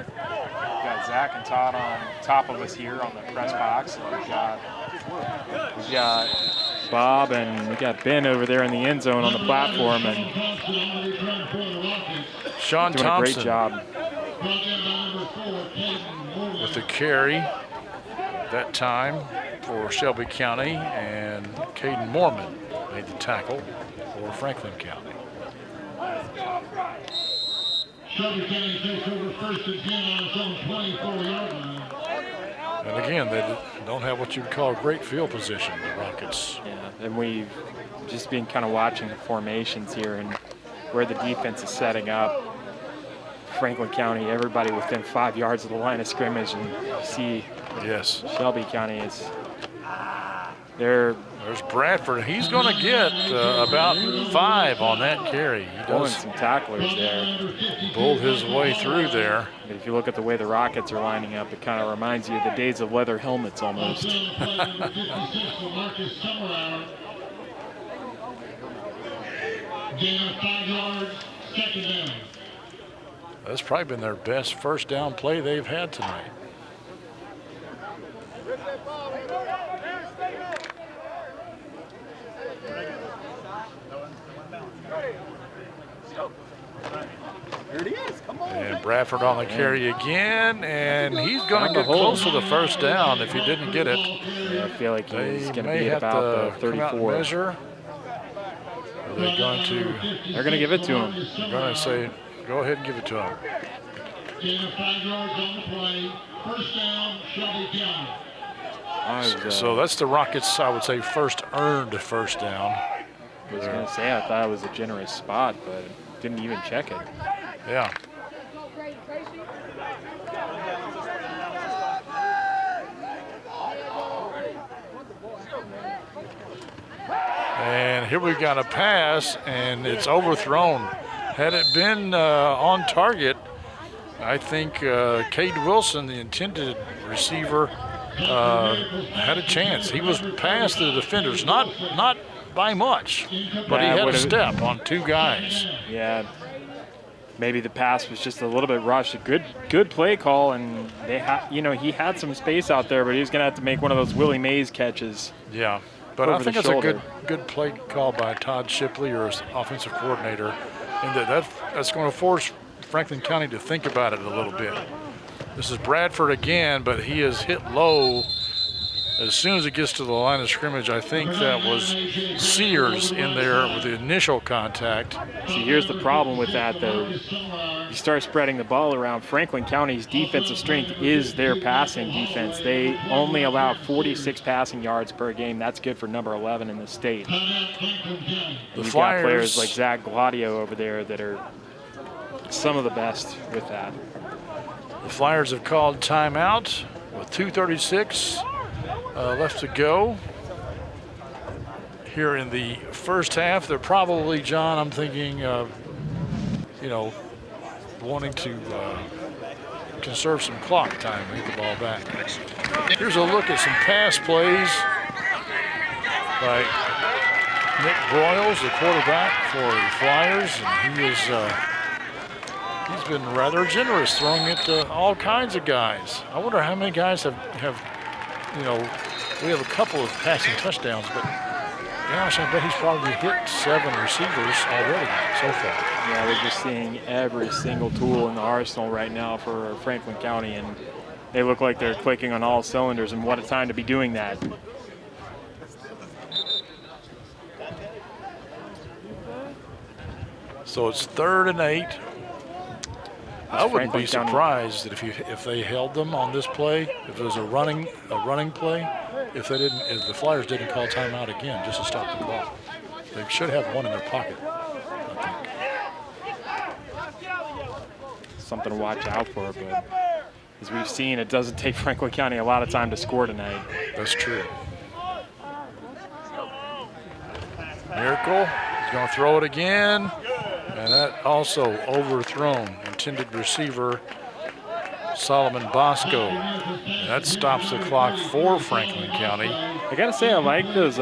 We've got Zach and Todd on top of us here on the press box. We've got Bob and we got Ben over there in the end zone on the platform, and Sean doing Thompson a great job with the carry that time for Shelby County, and Caden Mormon made the tackle for Franklin County. Shelby County takes over 1st and 10 on its own 24-yard line. And again, they don't have what you'd call great field position, the Rockets. Yeah, and we've just been kind of watching the formations here and where the defense is setting up. Franklin County, everybody within 5 yards of the line of scrimmage, and you see Shelby County is There's Bradford. He's going to get about 5 on that carry. He does some tacklers there. Pulled his way through there. But if you look at the way the Rockets are lining up, it kind of reminds you of the days of leather helmets almost. That's probably been their best first down play they've had tonight. Here it is. Come on. And Bradford on the carry again, and he's going to get close to the first down if he didn't get it. Yeah, I feel like he's going to be have about the to come out and 34. measure. Are they going to? They're going to give it to him. They're going to say, go ahead and give it to him. Gain of 5 yards on the play. First down, Shelby County. So that's the Rockets, I would say, first earned first down. I was going to say, I thought it was a generous spot, but didn't even check it. Yeah. And here we've got a pass, and it's overthrown. Had it been on target, I think Cade Wilson, the intended receiver, had a chance. He was past the defenders, not by much, but he had a step on 2 guys. Yeah. Maybe the pass was just a little bit rushed. A good play call, and he had some space out there, but he was going to have to make one of those Willie Mays catches. Yeah, but I think it's shoulder. a good play call by Todd Shipley, or his offensive coordinator, and that's going to force Franklin County to think about it a little bit. This is Bradford again, but he is hit low as soon as it gets to the line of scrimmage. I think that was Sears in there with the initial contact. See, here's the problem with that, though. You start spreading the ball around. Franklin County's defensive strength is their passing defense. They only allow 46 passing yards per game. That's good for number 11 in the state. And you've got players like Zach Gladio over there that are some of the best with that. The Flyers have called timeout with 2:36 left to go here in the first half. They're probably, John, I'm thinking, wanting to conserve some clock time and get the ball back. Here's a look at some pass plays by Nick Broyles, the quarterback for the Flyers, and he's been rather generous, throwing it to all kinds of guys. I wonder how many guys have we have a couple of passing touchdowns, but gosh, I bet he's probably hit 7 receivers already so far. Yeah, we're just seeing every single tool in the arsenal right now for Franklin County, and they look like they're clicking on all cylinders, and what a time to be doing that. So it's 3rd and 8. I wouldn't be surprised that if they held them on this play, if it was a running play, if the Flyers didn't call timeout again just to stop the clock. They should have one in their pocket, I think. Something to watch out for, but as we've seen, it doesn't take Franklin County a lot of time to score tonight. That's true. Miracle, he's going to throw it again. And that also overthrown. Intended receiver, Solomon Bosco. And that stops the clock for Franklin County. I got to say, I like those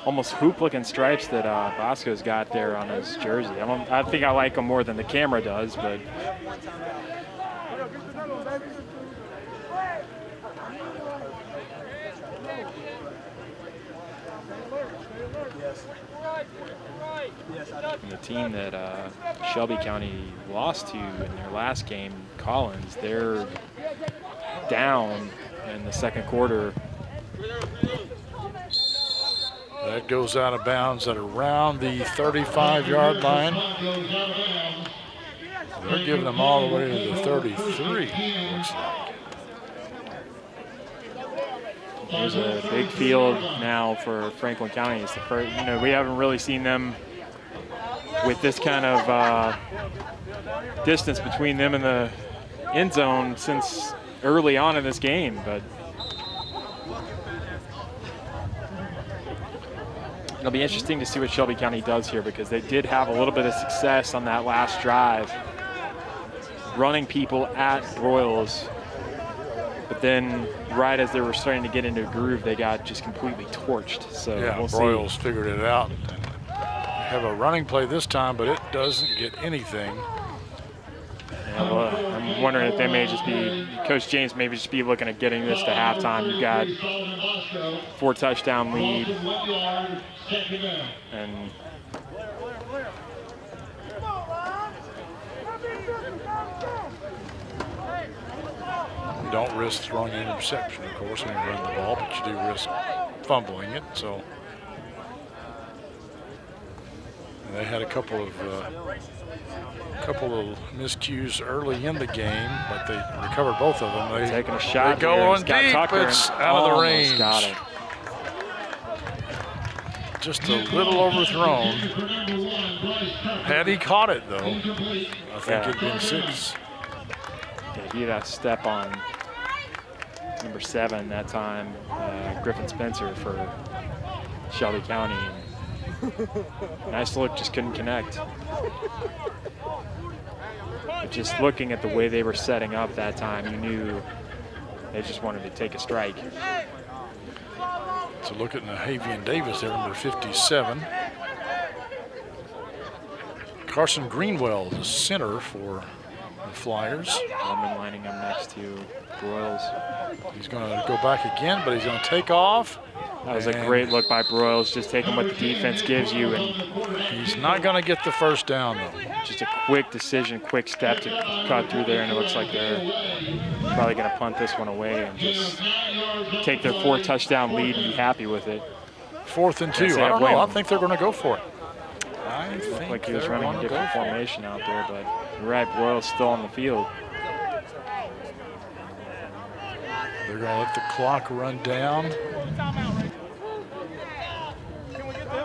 almost hoop-looking stripes that Bosco's got there on his jersey. I think I like them more than the camera does, but... And the team that Shelby County lost to in their last game, Collins, they're down in the second quarter. That goes out of bounds at around the 35-yard line. They're giving them all the way to the 33, looks like. There's a big field now for Franklin County. It's the first, we haven't really seen them with this kind of distance between them and the end zone since early on in this game, but it'll be interesting to see what Shelby County does here, because they did have a little bit of success on that last drive, running people at Broyles, but then right as they were starting to get into a groove, they got just completely torched. So yeah, we'll Broyles see. figured it out. Have a running play this time, but it doesn't get anything. Yeah, well, I'm wondering if they may just be, Coach James may just be looking at getting this to halftime. You've got 4 touchdown lead, and you don't risk throwing an interception, of course, when you run the ball, but you do risk fumbling it. So they had a couple of miscues early in the game, but they recovered both of them. They taking a shot. They go here. on deep. It's out of the range. Got it. Just a little overthrown. Had he caught it, though, I think it'd been 6. Yeah, he had a step on number 7 that time, Griffin Spencer for Shelby County. Nice look, just couldn't connect. But just looking at the way they were setting up that time, you knew they just wanted to take a strike. So look at Nahavian Davis there, number 57. Carson Greenwell, the center for the Flyers. Lundman lining up next to Broyles. He's going to go back again, but he's going to take off. That was a great look by Broyles, just taking what the defense gives you. And he's not going to get the first down, though. Just a quick decision, quick step to cut through there, and it looks like they're probably going to punt this one away and just take their 4 touchdown lead and be happy with it. 4th and 2. I don't know. I think they're going to go for it. I think like he was running a different formation out there, but you're right, Broyles still on the field. They're going to let the clock run down.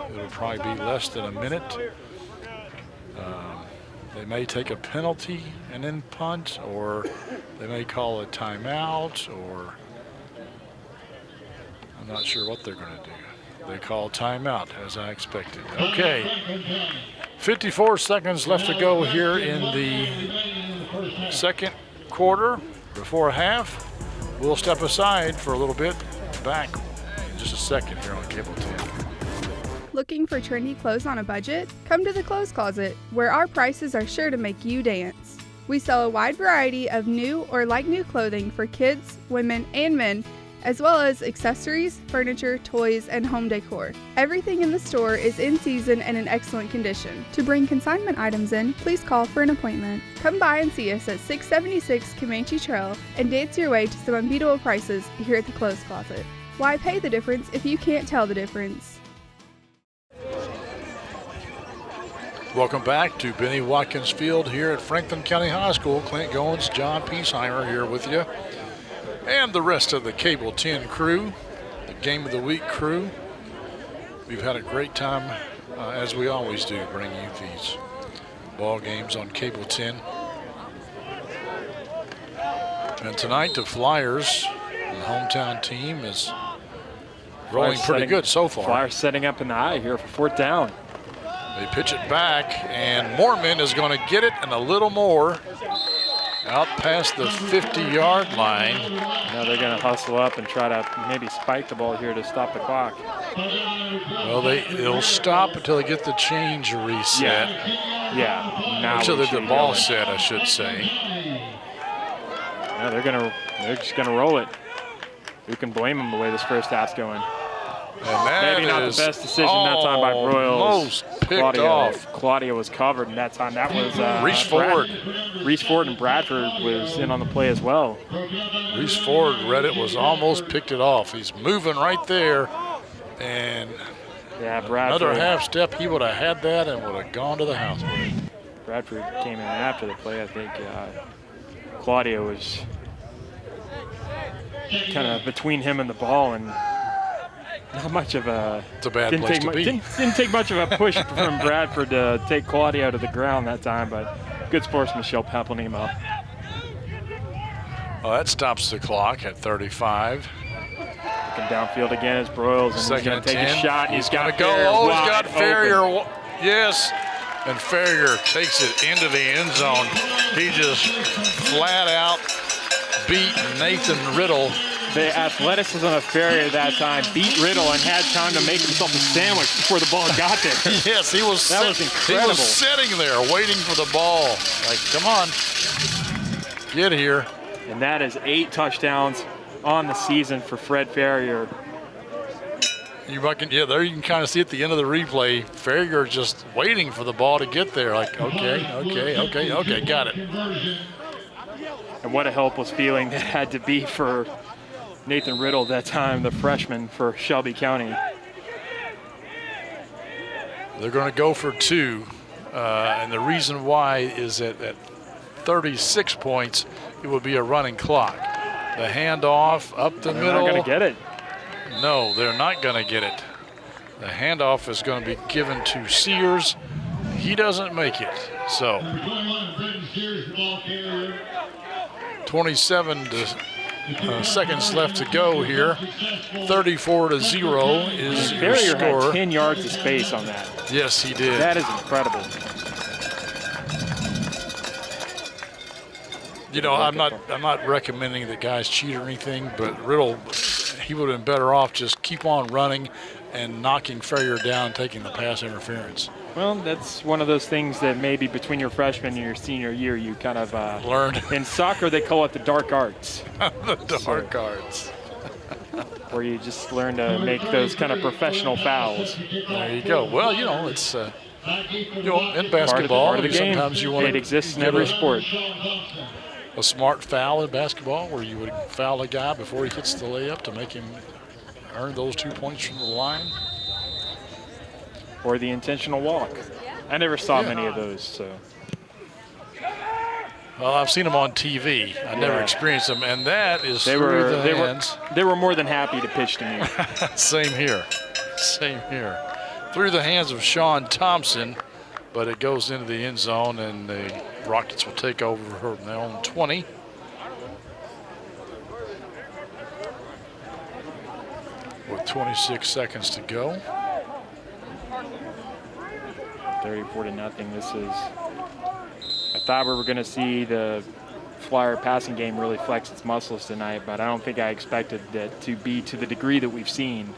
It'll probably be less than a minute. They may take a penalty and then punt, or they may call a timeout, or I'm not sure what they're going to do. They call timeout, as I expected. Okay, 54 seconds left to go here in the second quarter before half. We'll step aside for a little bit. Back in just a second here on Cable 10. Looking for trendy clothes on a budget? Come to the Clothes Closet, where our prices are sure to make you dance. We sell a wide variety of new or like-new clothing for kids, women, and men, as well as accessories, furniture, toys, and home decor. Everything in the store is in season and in excellent condition. To bring consignment items in, please call for an appointment. Come by and see us at 676 Comanche Trail and dance your way to some unbeatable prices here at the Clothes Closet. Why pay the difference if you can't tell the difference? Welcome back to Benny Watkins Field here at Franklin County High School. Clint Goins, John Piesheimer here with you. And the rest of the Cable 10 crew, the Game of the Week crew. We've had a great time, as we always do, bring you these ball games on Cable 10. And tonight the Flyers, the hometown team, is rolling pretty good so far. Flyers setting up in the eye here for fourth down. They pitch it back, and Moorman is going to get it and a little more. Out past the 50-yard line. Now they're going to hustle up and try to maybe spike the ball here to stop the clock. Well, they'll stop until they get the change reset. Yeah. Now until they get the ball set, I should say. Yeah, they're just going to roll it. Who can blame them the way this first half's going? And that maybe not the best decision that time by Broyles. Almost picked off. Claudia was covered, and that time that was Reese Ford. Reese Ford and Bradford was in on the play as well. Reese Ford read it, was almost picked it off. He's moving right there, and yeah, Bradford, another half step, he would have had that and would have gone to the house. Bradford came in after the play. I think Claudia was kind of between him and the ball, and not much of a. It's a bad place to be. Didn't take much of a push from Bradford to take Claudia to the ground that time, but good sportsmanship helping him up. Well, that stops the clock at 35. Looking downfield again as Broyles, and he's going to take a shot. He's going to go. Oh, he's got Ferrier. Yes, and Ferrier takes it into the end zone. He just flat out beat Nathan Riddle. The athleticism of Ferrier that time beat Riddle and had time to make himself a sandwich before the ball got there. Yes, that was incredible. He was sitting there waiting for the ball. Like, come on, get here. And that is 8 touchdowns on the season for Fred Ferrier. There you can kind of see at the end of the replay, Ferrier just waiting for the ball to get there. Like, okay, got it. And what a helpless feeling that had to be for Nathan Riddle that time, the freshman for Shelby County. They're going to go for 2, and the reason why is that at 36 points, it would be a running clock. The handoff up the middle. They're not going to get it. No, they're not going to get it. The handoff is going to be given to Sears. He doesn't make it. So 27 seconds left to go here. 34-0 is your score. Ferrier had 10 yards of space on that. Yes, he did. That is incredible. You know, I'm not recommending that guys cheat or anything, but Riddle, he would have been better off just keep on running and knocking Ferrier down and taking the pass interference. Well, that's one of those things that maybe between your freshman and your senior year you kind of learned. In soccer, they call it the dark arts. The dark arts. Where you just learn to make those kind of professional fouls. There you go. Well, you know, it's in basketball, part of the game. Sometimes you want it exists in every sport. A smart foul in basketball where you would foul a guy before he hits the layup to make him earn those 2 points from the line. Or the intentional walk. I never saw many of those, so. Well, I've seen them on TV. I never experienced them, and that is through the hands. They were more than happy to pitch to me. Same here. Through the hands of Sean Thompson, but it goes into the end zone, and the Rockets will take over from their own 20. with 26 seconds to go. 34-0. This is, I thought we were going to see the Flyer passing game really flex its muscles tonight, but I don't think I expected that to be to the degree that we've seen.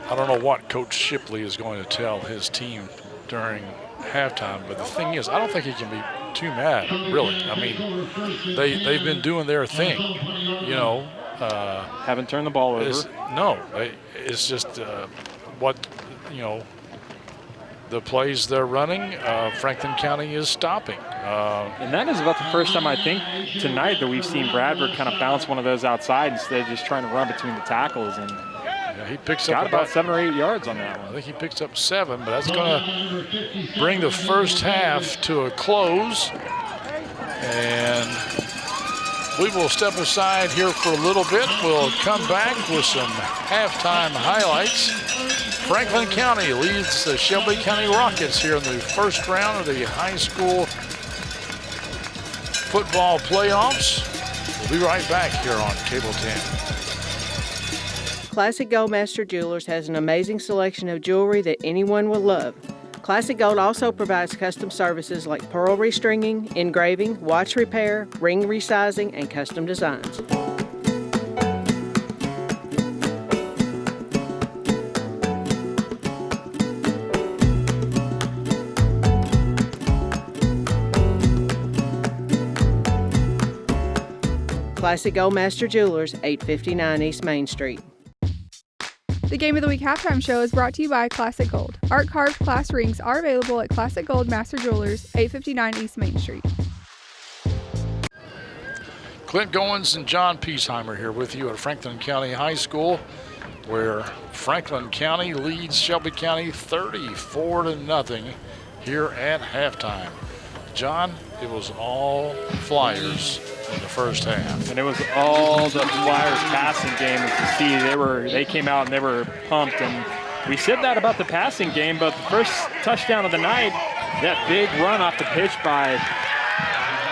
I don't know what Coach Shipley is going to tell his team during halftime, but the thing is, I don't think he can be too mad, really. I mean, they've been doing their thing, you know. Haven't turned the ball over. It's just what, you know, the plays they're running, Franklin County is stopping. And that is about the first time I think tonight that we've seen Bradford kind of bounce one of those outside instead of just trying to run between the tackles. And he picks got up about 7 or 8 yards on that one. I think he picks up 7, but that's going to bring the first half to a close. And we will step aside here for a little bit. We'll come back with some halftime highlights. Franklin County leads the Shelby County Rockets here in the first round of the high school football playoffs. We'll be right back here on Cable 10. Classic Gold Master Jewelers has an amazing selection of jewelry that anyone will love. Classic Gold also provides custom services like pearl restringing, engraving, watch repair, ring resizing, and custom designs. Classic Gold Master Jewelers, 859 East Main Street. The Game of the Week halftime show is brought to you by Classic Gold. Art carved class rings are available at Classic Gold Master Jewelers, 859 East Main Street. Clint Goins and John Piesheimer here with you at Franklin County High School, where Franklin County leads Shelby County 34-0 here at halftime. John, it was all Flyers in the first half. And it was all the Flyers passing game. As you see, they came out and they were pumped. And we said that about the passing game, but the first touchdown of the night, that big run off the pitch by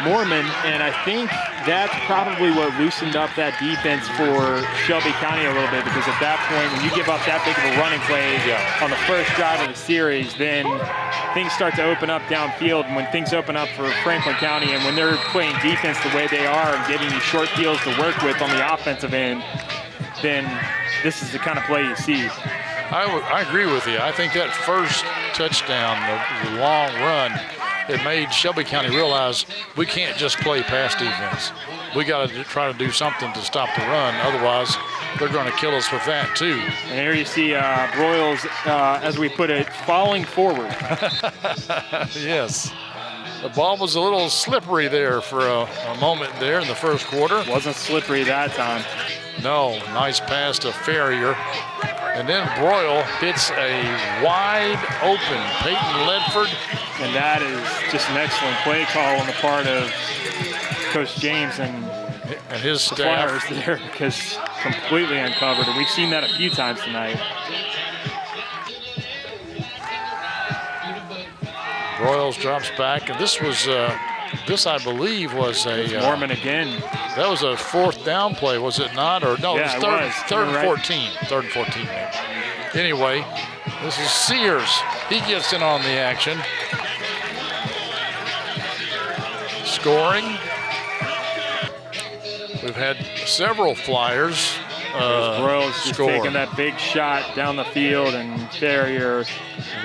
Mormon, and I think that's probably what loosened up that defense for Shelby County a little bit, because at that point, when you give up that big of a running play on the first drive of the series, then things start to open up downfield. And when things open up for Franklin County, and when they're playing defense the way they are and giving you short fields to work with on the offensive end, then this is the kind of play you see. I agree with you. I think that first touchdown, the long run, it made Shelby County realize we can't just play pass defense. We got to try to do something to stop the run. Otherwise, they're going to kill us with that too. And here you see Broyles, as we put it, falling forward. Yes. The ball was a little slippery there for a moment there in the first quarter. Wasn't slippery that time. No, nice pass to Ferrier. And then Broyle hits a wide open Peyton Ledford. And that is just an excellent play call on the part of Coach James and his staff. Flyers there, because completely uncovered. And we've seen that a few times tonight. Broyles drops back, and this was, I believe, was a Mormon again. That was a fourth down play, was it not? Or no, yeah, it was third and 14. Third and 14. Anyway, this is Sears. He gets in on the action. Scoring. We've had several Flyers. Broyles just taking that big shot down the field, and Ferrier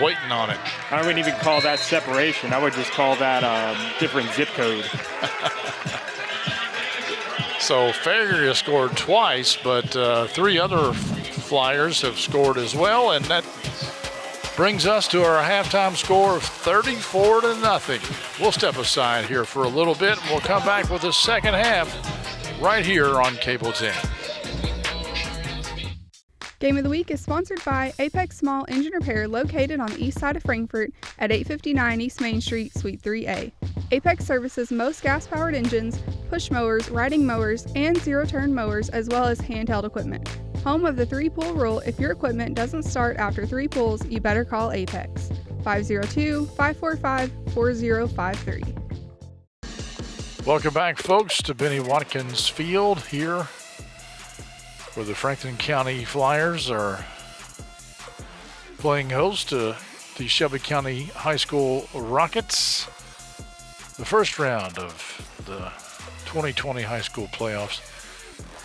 waiting on it. I wouldn't even call that separation. I would just call that a different zip code. So Ferrier scored twice, but 3 other Flyers have scored as well, and that brings us to our halftime score of 34-0. We'll step aside here for a little bit, and we'll come back with the second half right here on Cable 10. Game of the Week is sponsored by Apex Small Engine Repair, located on the east side of Frankfort at 859 East Main Street, Suite 3A. Apex services most gas-powered engines, push mowers, riding mowers, and zero-turn mowers, as well as handheld equipment. Home of the 3-pull rule: if your equipment doesn't start after 3 pulls, you better call Apex. 502-545-4053. Welcome back, folks, to Benny Watkins Field here where the Franklin County Flyers are playing host to the Shelby County High School Rockets. The first round of the 2020 high school playoffs.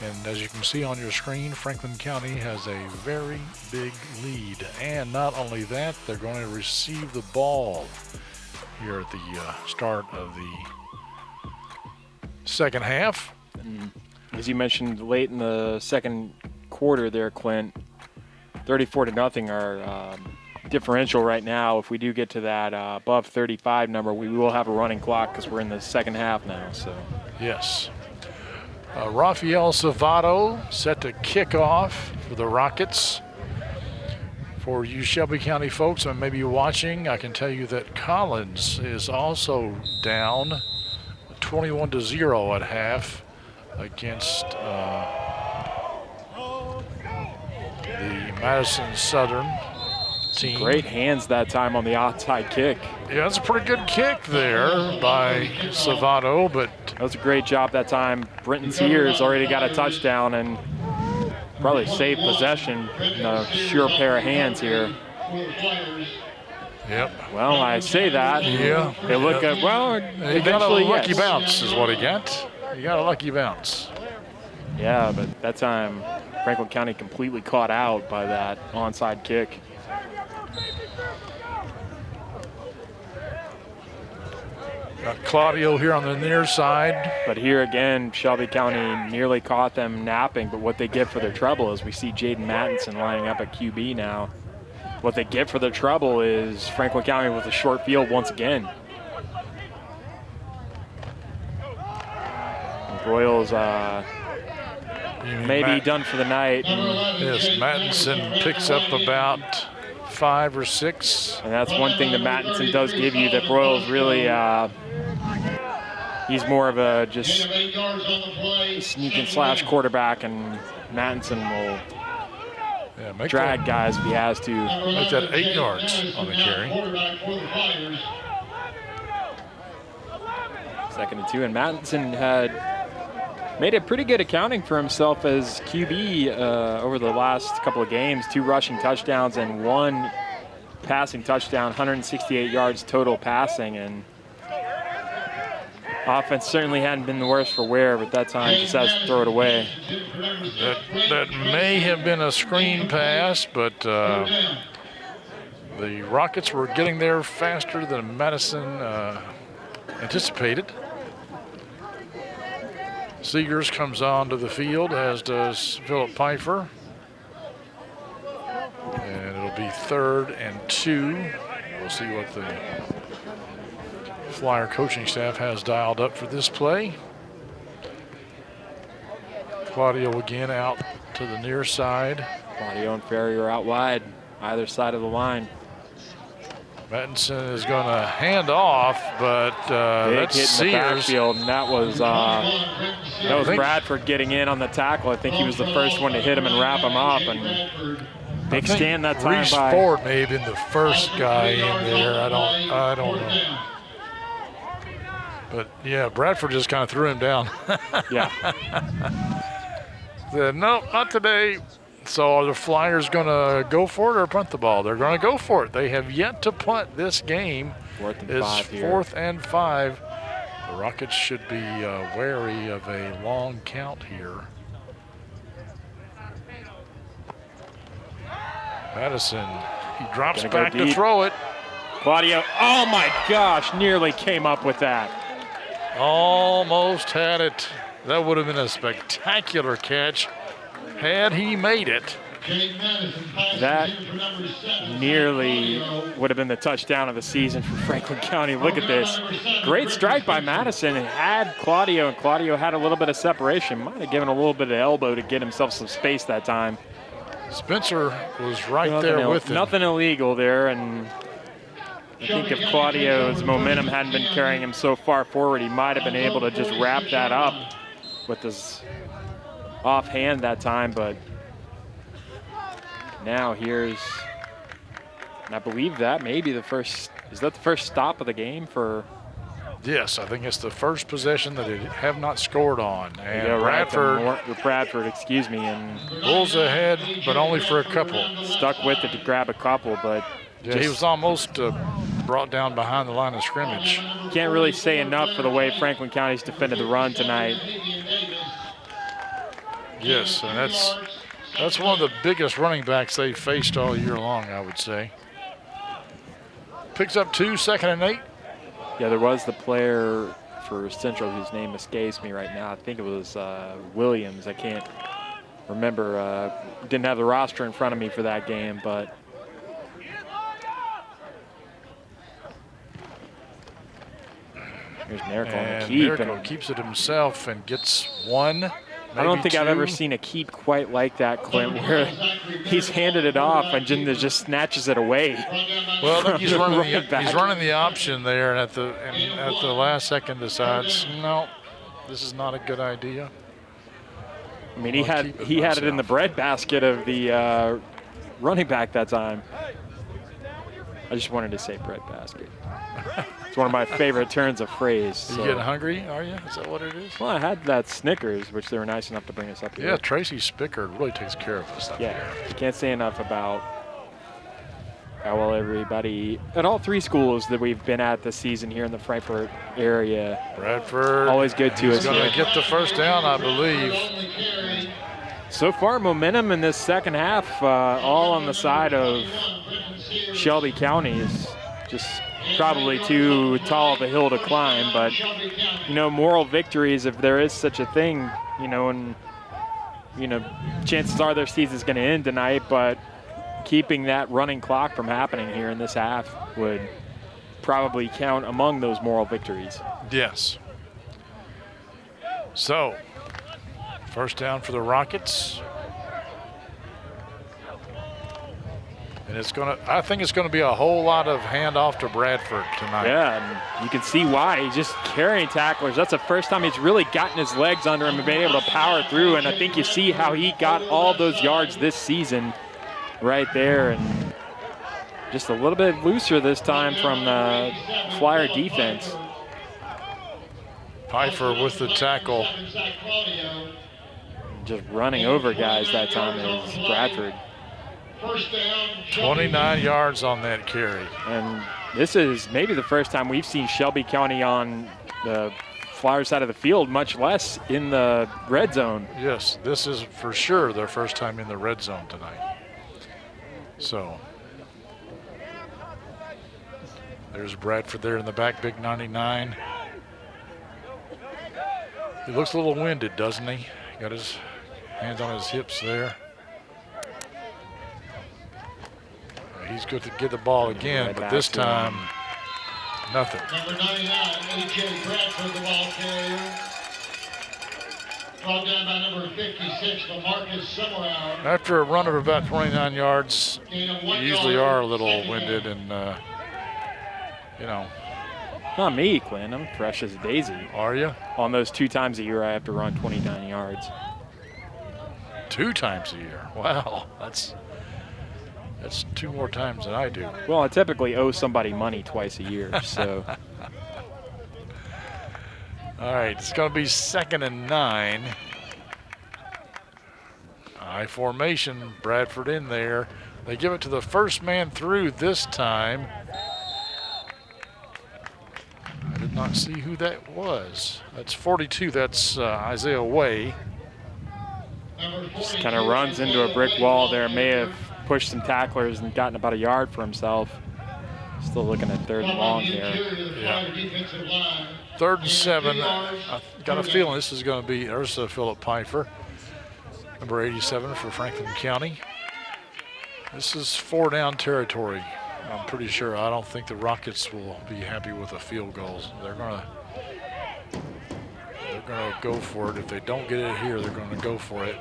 And as you can see on your screen, Franklin County has a very big lead. And not only that, they're going to receive the ball here at the start of the second half. As you mentioned, late in the second quarter there, Clint, 34-0 our differential right now. If we do get to that above 35 number, we will have a running clock because we're in the second half now. So yes. Rafael Savato set to kick off for the Rockets. For you Shelby County folks that may be watching, I can tell you that Collins is also down 21-0 at half against the Madison Southern team. Great hands that time on the outside kick. Yeah, that's a pretty good kick there by Savato, but that was a great job that time. Brenton Sears already got a touchdown and probably saved possession. A sure pair of hands here. Yep. Well, I say that. Yeah. They look at, well, he got a lucky bounce is what he got. He got a lucky bounce. Yeah, but that time Franklin County completely caught out by that onside kick. Got Claudio here on the near side. But here again, Shelby County nearly caught them napping, but what they get for their trouble is we see Jaden Mattinson lining up at QB now. What they get for their trouble is Franklin County with a short field once again. Royals may be done for the night. Yes, Mattinson picks up about 5 or 6. And that's one thing that Mattinson does give you that Royals really, he's more of a just sneaking slash quarterback, and Mattinson will drag guys if he has to. Make that 8 yards on the carry. 2nd and 2, and Mattinson had made a pretty good accounting for himself as QB over the last couple of games. 2 rushing touchdowns and 1 passing touchdown, 168 yards total passing, and offense certainly hadn't been the worst for Ware, but that time just has to throw it away. That may have been a screen pass, but the Rockets were getting there faster than Madison anticipated. Seegers comes onto the field, as does Philip Pfeiffer. And it'll be 3rd and 2. We'll see what the Flyer coaching staff has dialed up for this play. Claudio again out to the near side. Claudio and Ferrier out wide, either side of the line. Mattinson is going to hand off, but that's hit in Sears. the backfield, and that was Bradford getting in on the tackle. I think he was the first one to hit him and wrap him up, and big stand that time Reese by Ford may have been the first guy in there. I don't know. But yeah, Bradford just kind of threw him down. Yeah. Said, no, not today. So are the Flyers going to go for it or punt the ball? They're going to go for it. They have yet to punt this game. 4th and It's 5 here. 4th and 5. The Rockets should be wary of a long count here. Madison, he drops back to throw it. Claudio, oh my gosh, nearly came up with that. Almost had it. That would have been a spectacular catch had he made it. That nearly would have been the touchdown of the season for Franklin County. Look at this. Great strike by Madison. It had Claudio, and Claudio had a little bit of separation. Might have given a little bit of elbow to get himself some space that time. Spencer was right there with him. Nothing illegal there, and I think if Claudio's momentum hadn't been carrying him so far forward, he might have been able to just wrap that up with his offhand that time, but now here's, and I believe that may be the first, is that the first stop of the game for Yes, I think it's the first possession that they have not scored on. And Bradford, excuse me, and pulls ahead, but only for a couple. Stuck with it to grab a couple, but yeah, he was almost brought down behind the line of scrimmage. Can't really say enough for the way Franklin County's defended the run tonight. Yes, and that's one of the biggest running backs they've faced all year long, I would say. Picks up 2, 2nd and 8. Yeah, there was the player for Central whose name escapes me right now. I think it was Williams. I can't remember. Didn't have the roster in front of me for that game, but here's Miracle on the keep. Miracle keeps it himself and gets 1. I don't think I've ever seen a keep quite like that, Clint, where he's handed it off and just snatches it away. Well, I think he's running the option there, and at the last second decides, no, this is not a good idea. I mean, he had it in the breadbasket of the running back that time. I just wanted to say breadbasket. It's one of my favorite turns of phrase. So. You getting hungry, are you? Is that what it is? Well, I had that Snickers, which they were nice enough to bring us up here. Yeah, Tracy Spickard really takes care of us up here. You can't say enough about how well everybody at all 3 schools that we've been at this season here in the Frankfort area. Bradford. Always good to us. He's going to get the first down, I believe. So far, momentum in this second half, all on the side of Shelby County. Is just probably too tall of a hill to climb, but moral victories, if there is such a thing, and chances are their season's going to end tonight, but keeping that running clock from happening here in this half would probably count among those moral victories. Yes. So, first down for the Rockets. And I think it's going to be a whole lot of handoff to Bradford tonight. Yeah, and you can see why. He's just carrying tacklers. That's the first time he's really gotten his legs under him and been able to power through. And I think you see how he got all those yards this season right there. And just a little bit looser this time from the Flyer defense. Pfeiffer with the tackle. Just running over guys that time is Bradford. 29 yards on that carry. And this is maybe the first time we've seen Shelby County on the Flyer side of the field, much less in the red zone. Yes, this is for sure their first time in the red zone tonight. So there's Bradford there in the back, big 99. He looks a little winded, doesn't he? Got his hands on his hips there. He's good to get the ball again, but this time, nothing. Number 99, A.J. Bradford, the ball carrier. Brought down by number 56, Lamarcus Summerhour. After a run of about 29 yards, you usually are a little winded and, Not me, Quinn. I'm fresh as a daisy. Are you? On those 2 times a year I have to run 29 yards. 2 times a year? Wow, that's 2 more times than I do. Well, I typically owe somebody money twice a year, so. All right, it's going to be 2nd and 9. I formation, Bradford in there. They give it to the first man through this time. I did not see who that was. That's 42, that's Isaiah Way. Just kind of runs into a brick wall there, may have pushed some tacklers and gotten about a yard for himself. Still looking at 3rd and long here. Yeah. 3rd and 7. I got a feeling this is going to be Ursa Phillip Pfeiffer, number 87 for Franklin County. This is 4 down territory. I'm pretty sure. I don't think the Rockets will be happy with a field goal. They're going to go for it. If they don't get it here, they're going to go for it.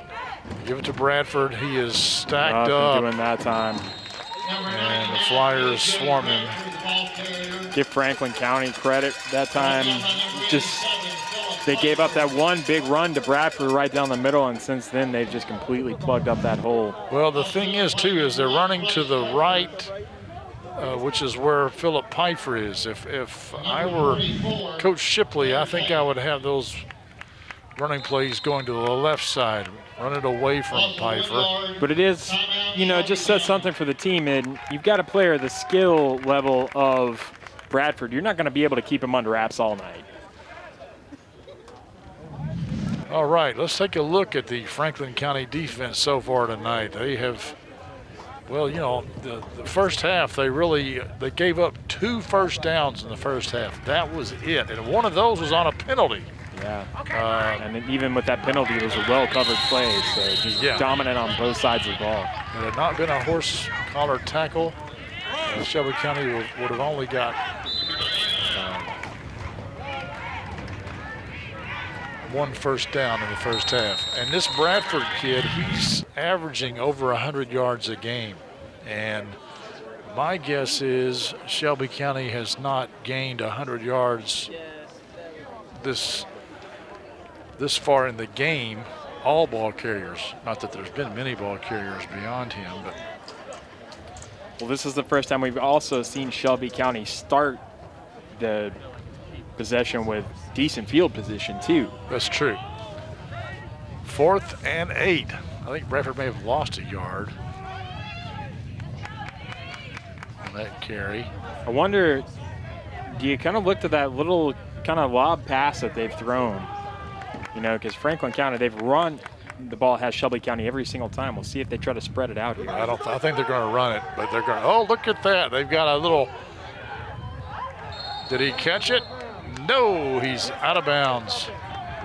Give it to Bradford. He is stacked up. Doing that time. And the Flyers swarming. Give Franklin County credit that time. Just they gave up that one big run to Bradford right down the middle, and since then they've just completely plugged up that hole. Well, the thing is, too, is they're running to the right which is where Philip Pfeiffer is. If I were Coach Shipley, I think I would have those running plays going to the left side, run it away from Pfeiffer. But it is, you know, it just says something for the team. And you've got a player the skill level of Bradford. You're not going to be able to keep him under wraps all night. All right, let's take a look at the Franklin County defense so far tonight. They have, well, you know, the first half, they gave up 2 first downs in the first half. That was it, and one of those was on a penalty. Yeah, and even with that penalty, it was a well-covered play, so just dominant on both sides of the ball. Had it not been a horse collar tackle, Shelby County would have only got 1 first down in the first half. And this Bradford kid, he's averaging over 100 yards a game. And my guess is Shelby County has not gained 100 yards this far in the game, all ball carriers. Not that there's been many ball carriers beyond him, but. Well, this is the first time we've also seen Shelby County start the possession with decent field position too. That's true. 4th and 8. I think Bradford may have lost a yard on that carry. I wonder, do you kind of look to that little kind of lob pass that they've thrown? You know, because Franklin County, they've run the ball has Shelby County every single time. We'll see if they try to spread it out here. I think they're going to run it, but they're going to. Oh, look at that! They've got a little. Did he catch it? No, he's out of bounds.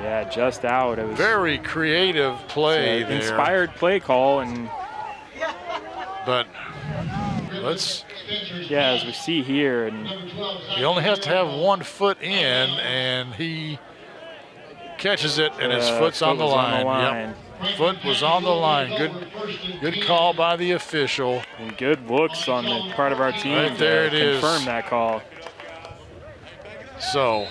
Yeah, just out. It was very creative play there. Inspired play call, and but let's. Yeah, as we see here, and he only has to have 1 foot in, and he catches it, and his foot's on the line. Yep. Foot was on the line. Good call by the official. And good looks on the part of our team. Right there it is. Confirm that call. So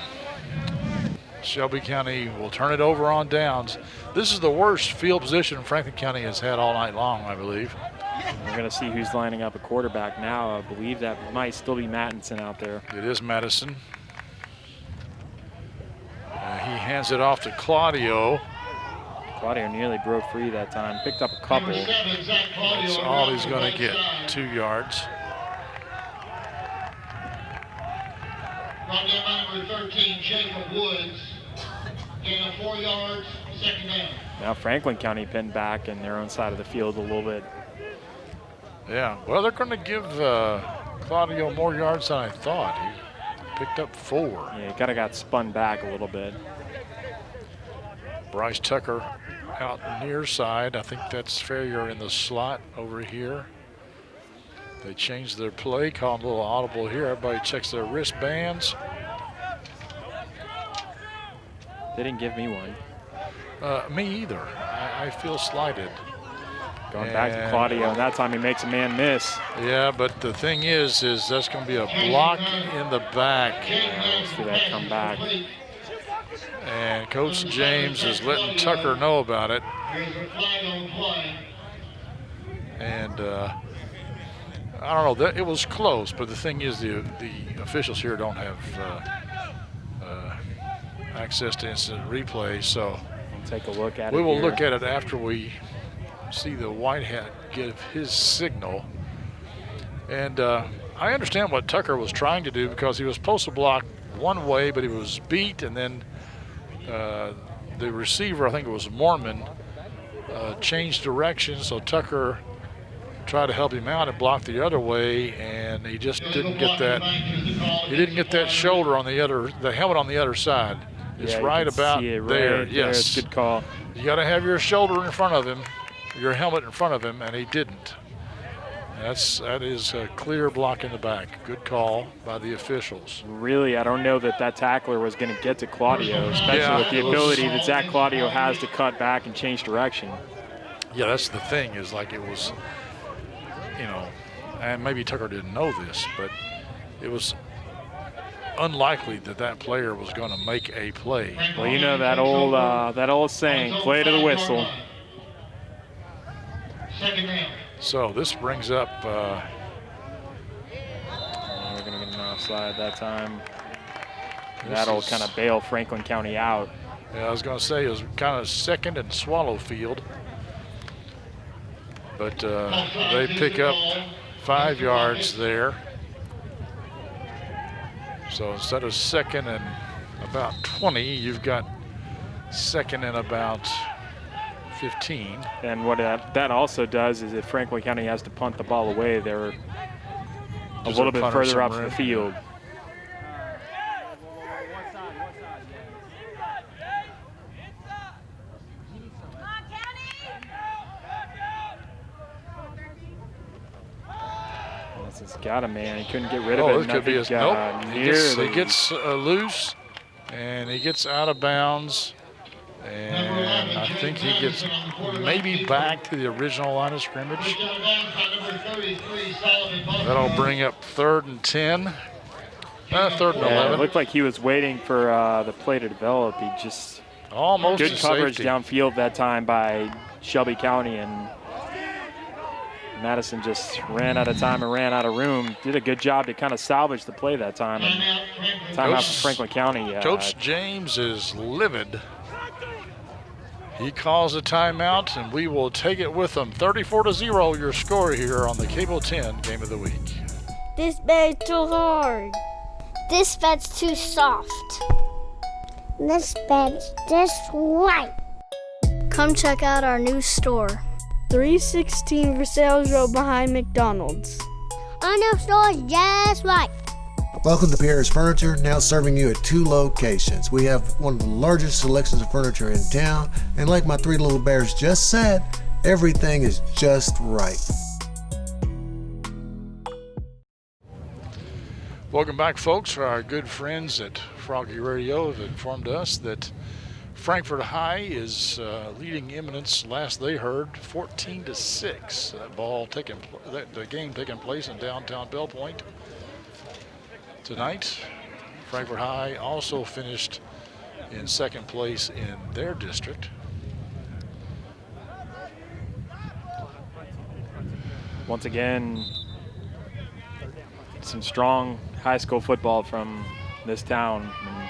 Shelby County will turn it over on downs. This is the worst field position Franklin County has had all night long, I believe. We're going to see who's lining up a quarterback now. I believe that might still be Mattinson out there. It is Madison. He hands it off to Claudio. Claudio nearly broke free that time. Picked up a couple. That's all he's going to get, 2 yards. Brought down by number 13, Jacob Woods. Gain of 4 yards, 2nd down. Now Franklin County pinned back in their own side of the field a little bit. Yeah, well, they're going to give Claudio more yards than I thought. He picked up 4. Yeah, he kind of got spun back a little bit. Bryce Tucker out near side. I think that's Farrier in the slot over here. They changed their play, called a little audible here. Everybody checks their wristbands. They didn't give me one. Me either. I feel slighted. Going back to Claudio, and that time he makes a man miss. Yeah, but the thing is that's going to be a block in the back. Yeah, let's see that come back. And Coach James is letting Tucker know about it. And I don't know, it was close, but the thing is the officials here don't have access to instant replay, so we'll take a look at it. We will look at it after we see the white hat give his signal. And I understand what Tucker was trying to do, because he was supposed to block one way, but he was beat, and then the receiver, I think it was Mormon, changed direction, so Tucker tried to help him out and block the other way, and he just didn't get that. He didn't get that shoulder on the helmet on the other side. It's right about there. Yes, good call. You got to have your shoulder in front of him, your helmet in front of him, and he didn't. That is a clear block in the back. Good call by the officials. Really, I don't know that tackler was going to get to Claudio, especially with the ability that Zach Claudio has to cut back and change direction. Yeah, that's the thing, is like it was, and maybe Tucker didn't know this, but it was unlikely that player was going to make a play. Well, you know that old saying, play to the whistle. So this brings up slide that time. That'll kind of bail Franklin County out. Yeah, I was going to say it was kind of second and swallow field. But they pick up 5 yards there. So instead of second and about 20, you've got second and about 15. And what that also does is if Franklin County has to punt the ball away, they're a little bit further up the field. This has got a man. He couldn't get rid of it. It could be his, nope. He gets loose, and he gets out of bounds. And I think he gets maybe back to the original line of scrimmage. That'll bring up 3rd and 10. 3rd and 11. It looked like he was waiting for the play to develop. He just almost good coverage downfield that time by Shelby County, and Madison just ran out of time and ran out of room. Did a good job to kind of salvage the play that time. And timeout for Franklin County. Coach James is livid. He calls a timeout, and we will take it with him. 34-0, your score here on the Cable 10 Game of the Week. This bed's too hard. This bed's too soft. This bed's just right. Come check out our new store. 316 Versailles Road behind McDonald's. Our new store is just right. Welcome to Pierre's Furniture, now serving you at 2 locations. We have one of the largest selections of furniture in town, and like my 3 little bears just said, everything is just right. Welcome back, folks. Our good friends at Froggy Radio have informed us that Frankfort High is leading Eminence. Last they heard, 14-6. The game taking place in downtown Bell Point tonight. Frankfort High also finished in 2nd place in their district. Once again, some strong high school football from this town. And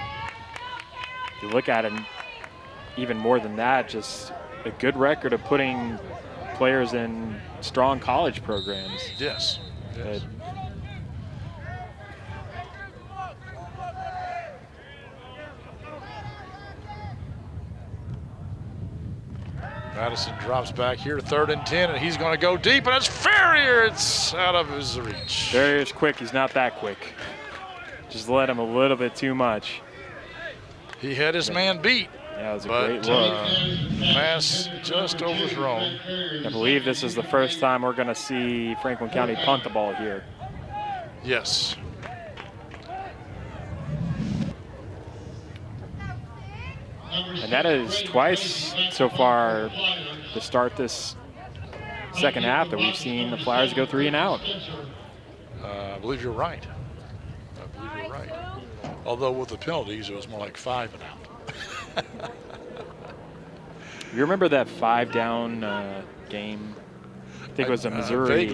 if you look at it, even more than that, just a good record of putting players in strong college programs. Yes. Madison drops back here, 3rd and 10, and he's going to go deep, and it's Ferrier. It's out of his reach. Ferrier's quick. He's not that quick. Just let him a little bit too much. He had his man beat. Yeah, it was a great look. Pass just overthrown. I believe this is the first time we're going to see Franklin County punt the ball here. Yes. And that is twice so far to start this second half that we've seen the Flyers go 3 and out. I believe you're right. Although with the penalties, it was more like 5 and out. You remember that 5-down game? I think it was a Missouri.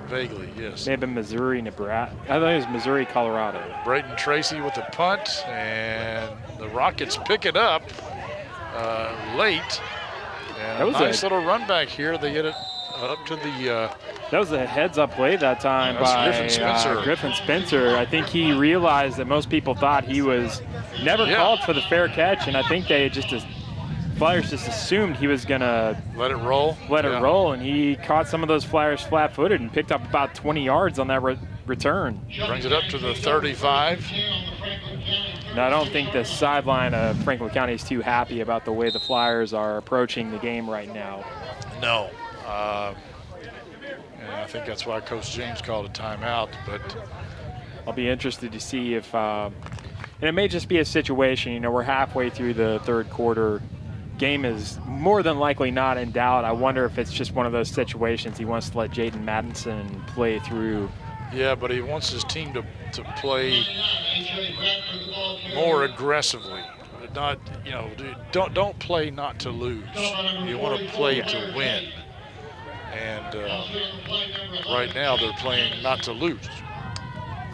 Vaguely, yes. May have been Missouri, Nebraska. I thought it was Missouri, Colorado. Braden Tracy with the punt, and the Rockets pick it up late. And that was a nice little run back here. They get it up to the. That was a heads-up play that time by Griffin Spencer. I think he realized that most people thought he was never called for the fair catch, and I think they Flyers just assumed he was gonna let it roll, and he caught some of those Flyers flat-footed and picked up about 20 yards on that return. Brings it up to the 35. Now, I don't think the sideline of Franklin County is too happy about the way the Flyers are approaching the game right now. No. And I think that's why Coach James called a timeout. But I'll be interested to see if, and it may just be a situation, we're halfway through the 3rd quarter. Game is more than likely not in doubt. I wonder if it's just one of those situations he wants to let Jaden Madison play through. Yeah, but he wants his team to play more aggressively. Not, don't play not to lose. You want to play to win. And right now they're playing not to lose.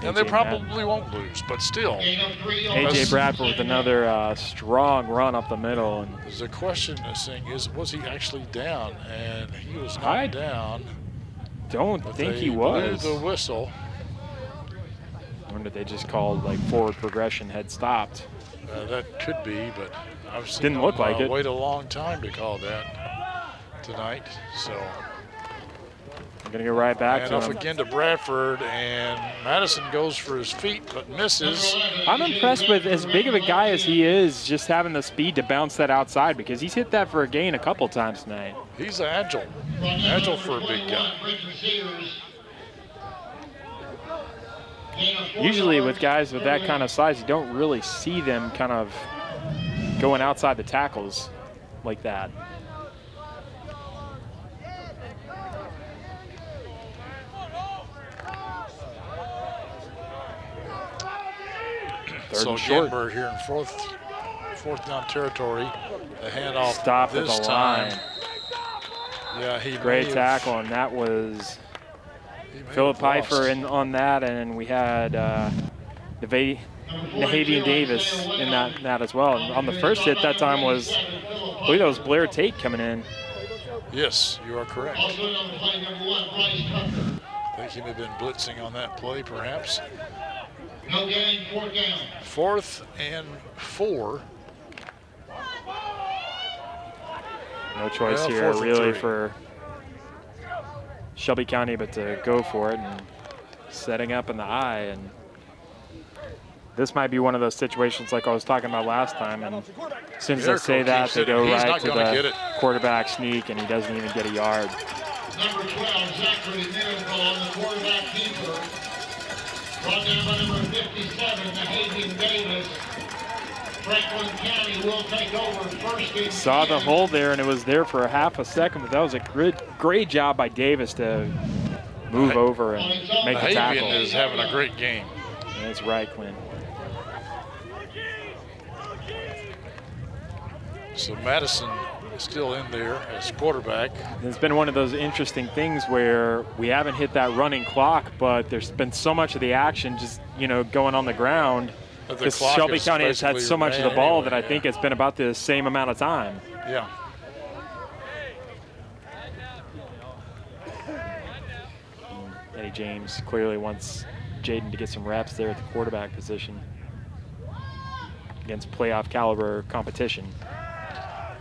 And they probably won't lose, but still. A.J. Bradford with another strong run up the middle. And there's a question this thing is, was he actually down? And he was not down. Don't think he was. Blew the whistle. I wonder if they just called like forward progression had stopped. That could be, but I've seen Didn't look like it. Wait a long time to call that tonight. So I'm gonna go right back to off him. again to Bradford, and Madison goes for his feet but misses. I'm impressed with as big of a guy as he is, just having the speed to bounce that outside, because he's hit that for a gain a couple times tonight. He's agile for a big guy. Usually with guys with that kind of size, you don't really see them kind of going outside the tackles like that. So Ginberg here in fourth down territory. The handoff stopped this at the time. line. Yeah, he great tackle, and that was Philip Pfeiffer on that, and we had Nahavian Davis in that as well. And on the first hit that time was, I believe that was Blair Tate coming in. Yes, you are correct. I think he may have been blitzing on that play, perhaps. No gain, 4th down. 4th and 4. No choice here really for Shelby County but to go for it, and setting up in the eye. And this might be one of those situations like I was talking about last time, and as soon as I say that, they go right to the quarterback sneak, and he doesn't even get a yard. Number 12, Zachary Miracle on the quarterback keeper. Brought down by number 57, Nahavian Davis. Franklin County will take over first and Saw the hole there, and it was there for a half a second, but that was a great job by Davis to move over and make the tackle. Nahavian is having a great game. That's right, Quinn. So Madison is still in there as quarterback. It's been one of those interesting things where we haven't hit that running clock, but there's been so much of the action just, going on the ground. Because Shelby County has had so much of the ball that I think it's been about the same amount of time. Yeah. Eddie James clearly wants Jaden to get some reps there at the quarterback position against playoff caliber competition.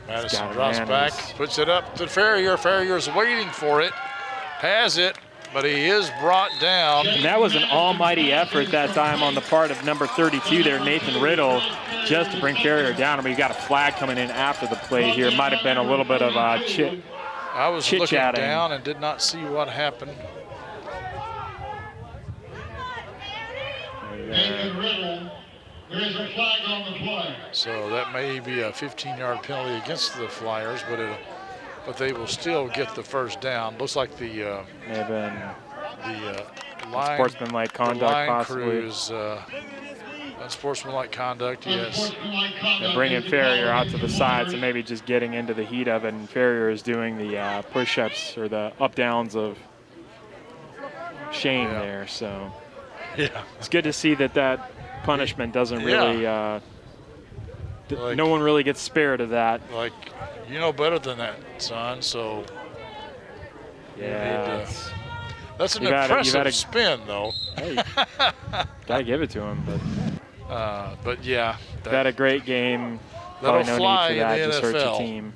Madison drops back, puts it up to Ferrier. Ferrier's waiting for it, has it, but he is brought down. And that was an almighty effort that time on the part of number 32 there, Nathan Riddle, just to bring Ferrier down. And we got a flag coming in after the play here. Might have been a little bit of chit-chatting. I was looking down and did not see what happened. Nathan Riddle, there is a flag on the play. So that may be a 15-yard penalty against the Flyers, but they will still get the first down. Looks like the line sportsmanlike conduct possibly. Crew is unsportsmanlike conduct, yes. And bringing Ferrier out to the side, so maybe just getting into the heat of it. And Ferrier is doing the push-ups or the up-downs of Shane there. So it's good to see that punishment doesn't really. No one really gets spared of that. Like, you know better than that, son. So yeah, that's an impressive spin, though. Hey, gotta give it to him, but yeah, had a great game. That'll no fly need for that. in the Just hurts NFL. your team.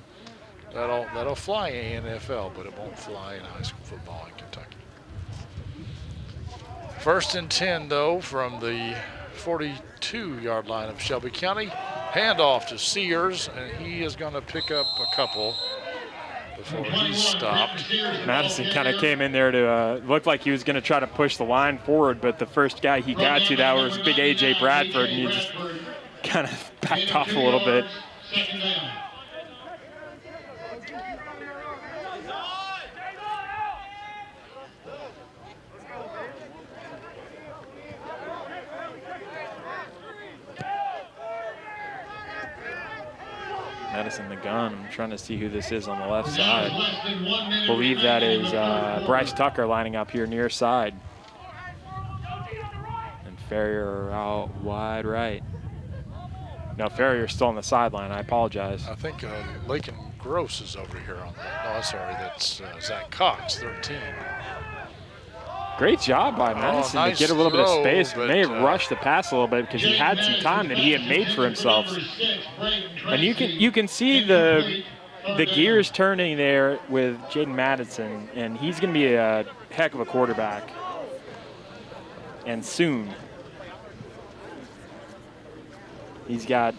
That'll fly in the NFL, but it won't fly in high school football in Kentucky. 1st and 10, though, from the 42-yard line of Shelby County. Handoff to Sears, and he is going to pick up a couple before he's stopped. Madison kind of came in there to look like he was going to try to push the line forward, but the first guy he got to that was big A.J. Bradford, and he just kind of backed off a little bit. Madison the gun. I'm trying to see who this is on the left side. I believe that is Bryce Tucker lining up here near side. Ferrier out wide right. No, Ferrier's still on the sideline. I apologize. I think Lakin Gross is over here on the. No, sorry, that's Zach Cox, 13. Great job by Madison nice to get a little bit of throw, space. but, May have rushed the pass a little bit because he had some time that he had made for himself. And you can see the gears turning there with Jaden Madison, and he's going to be a heck of a quarterback. And soon. He's got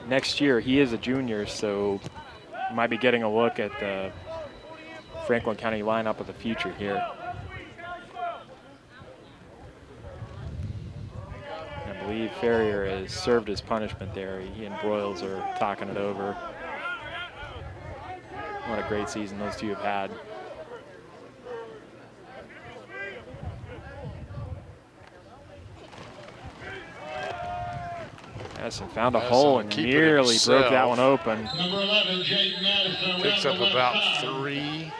next year. He is a junior, so might be getting a look at the Franklin County lineup of the future here. I believe Ferrier has served his punishment there. He and Broyles are talking it over. What a great season those two have had. Madison found a hole and nearly broke that one open. Number 11, Jaden Madison. Picks up about 3.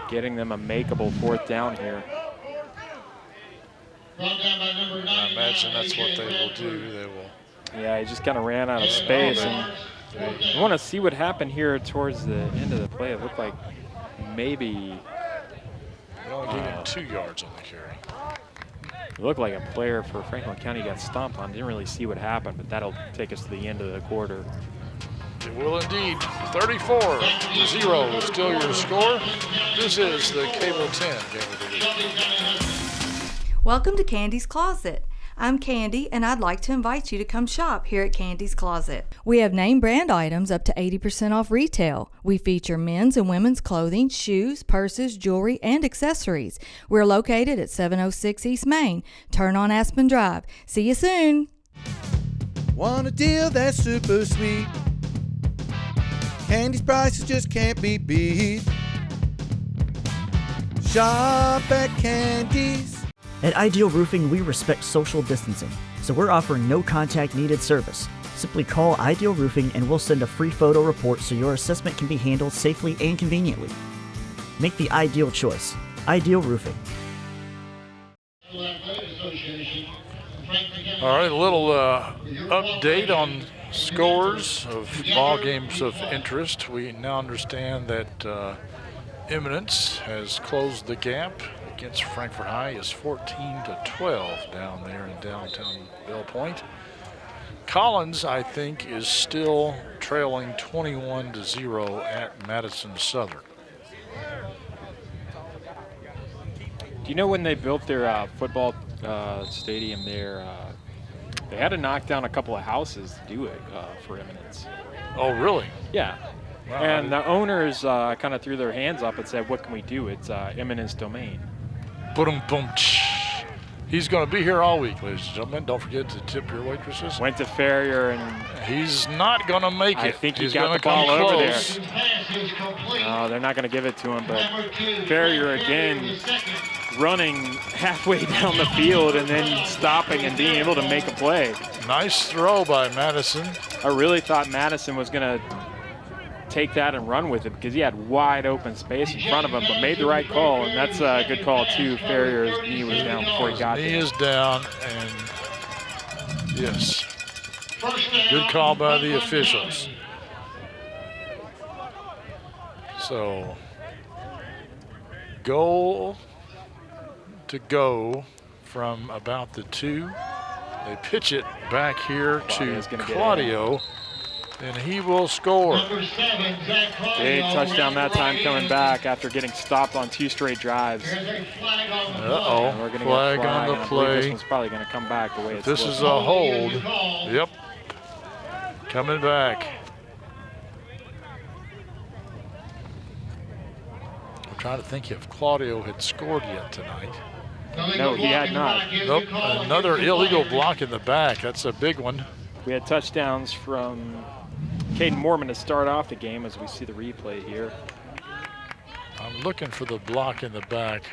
Getting them a makeable 4th down here. I imagine that's what they will do. They will. Yeah, he just kind of ran out of space. And I want to see what happened here towards the end of the play. It looked like maybe. They only gave him 2 yards on the carry. It looked like a player for Franklin County got stomped on. Didn't really see what happened, but that'll take us to the end of the quarter. It will indeed. 34-0 is still your score. This is the Cable 10 game of the week. Welcome to Candy's Closet. I'm Candy, and I'd like to invite you to come shop here at Candy's Closet. We have name brand items up to 80% off retail. We feature men's and women's clothing, shoes, purses, jewelry, and accessories. We're located at 706 East Main. Turn on Aspen Drive. See you soon. Want a deal that's super sweet? Candy's prices just can't be beat. Shop at Candy's. At Ideal Roofing, we respect social distancing, so we're offering no contact needed service. Simply call Ideal Roofing and we'll send a free photo report so your assessment can be handled safely and conveniently. Make the ideal choice. Ideal Roofing. All right, a little update on scores of ball games of interest. We now understand that Eminence has closed the gap against Frankfort High is 14-12 down there in downtown Bell Point. Collins, I think, is still trailing 21-0 at Madison Southern. Do you know when they built their football stadium there, they had to knock down a couple of houses to do it for Eminence. Oh, really? Yeah. Wow. And the owners kind of threw their hands up and said, what can we do? It's Eminence domain. Boom, boom, he's going to be here all week, ladies and gentlemen. Don't forget to tip your waitresses. Went to Ferrier, and he's not going to make it. I think he's got the ball over there. No, they're not going to give it to him, but Ferrier again running halfway down the field and then stopping and being able to make a play. Nice throw by Madison. I really thought Madison was going to take that and run with it because he had wide open space in front of him, but made the right call, and that's a good call too. Ferrier's knee was down before he got there. Knee is down, and yes, good call by the officials. So, goal to go from about the 2. They pitch it back here to Claudio. And he will score. Big touchdown that time coming back after getting stopped on 2 straight drives. Uh-oh, we're gonna flag get a on the and I believe play. This one's probably going to come back the way it's This is a hold. Yep, coming back. I'm trying to think if Claudio had scored yet tonight. No, he had not. Nope, another illegal block in the back. That's a big one. We had touchdowns from Caden Mormon to start off the game as we see the replay here. I'm looking for the block in the back.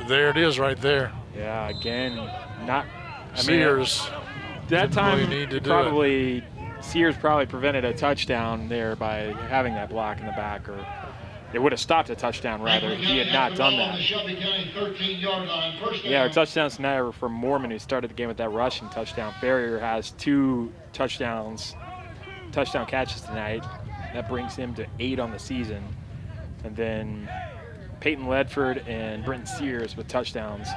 There it is right there. Yeah, again, not. Sears. That time, really need to do probably Sears probably prevented a touchdown there by having that block in the back, or It would have stopped a touchdown, rather, if he had not done that. Yeah, our touchdowns tonight are from Mormon, who started the game with that rushing touchdown. Farrier has 2 touchdown catches tonight. That brings him to 8 on the season. And then Peyton Ledford and Brenton Sears with touchdowns.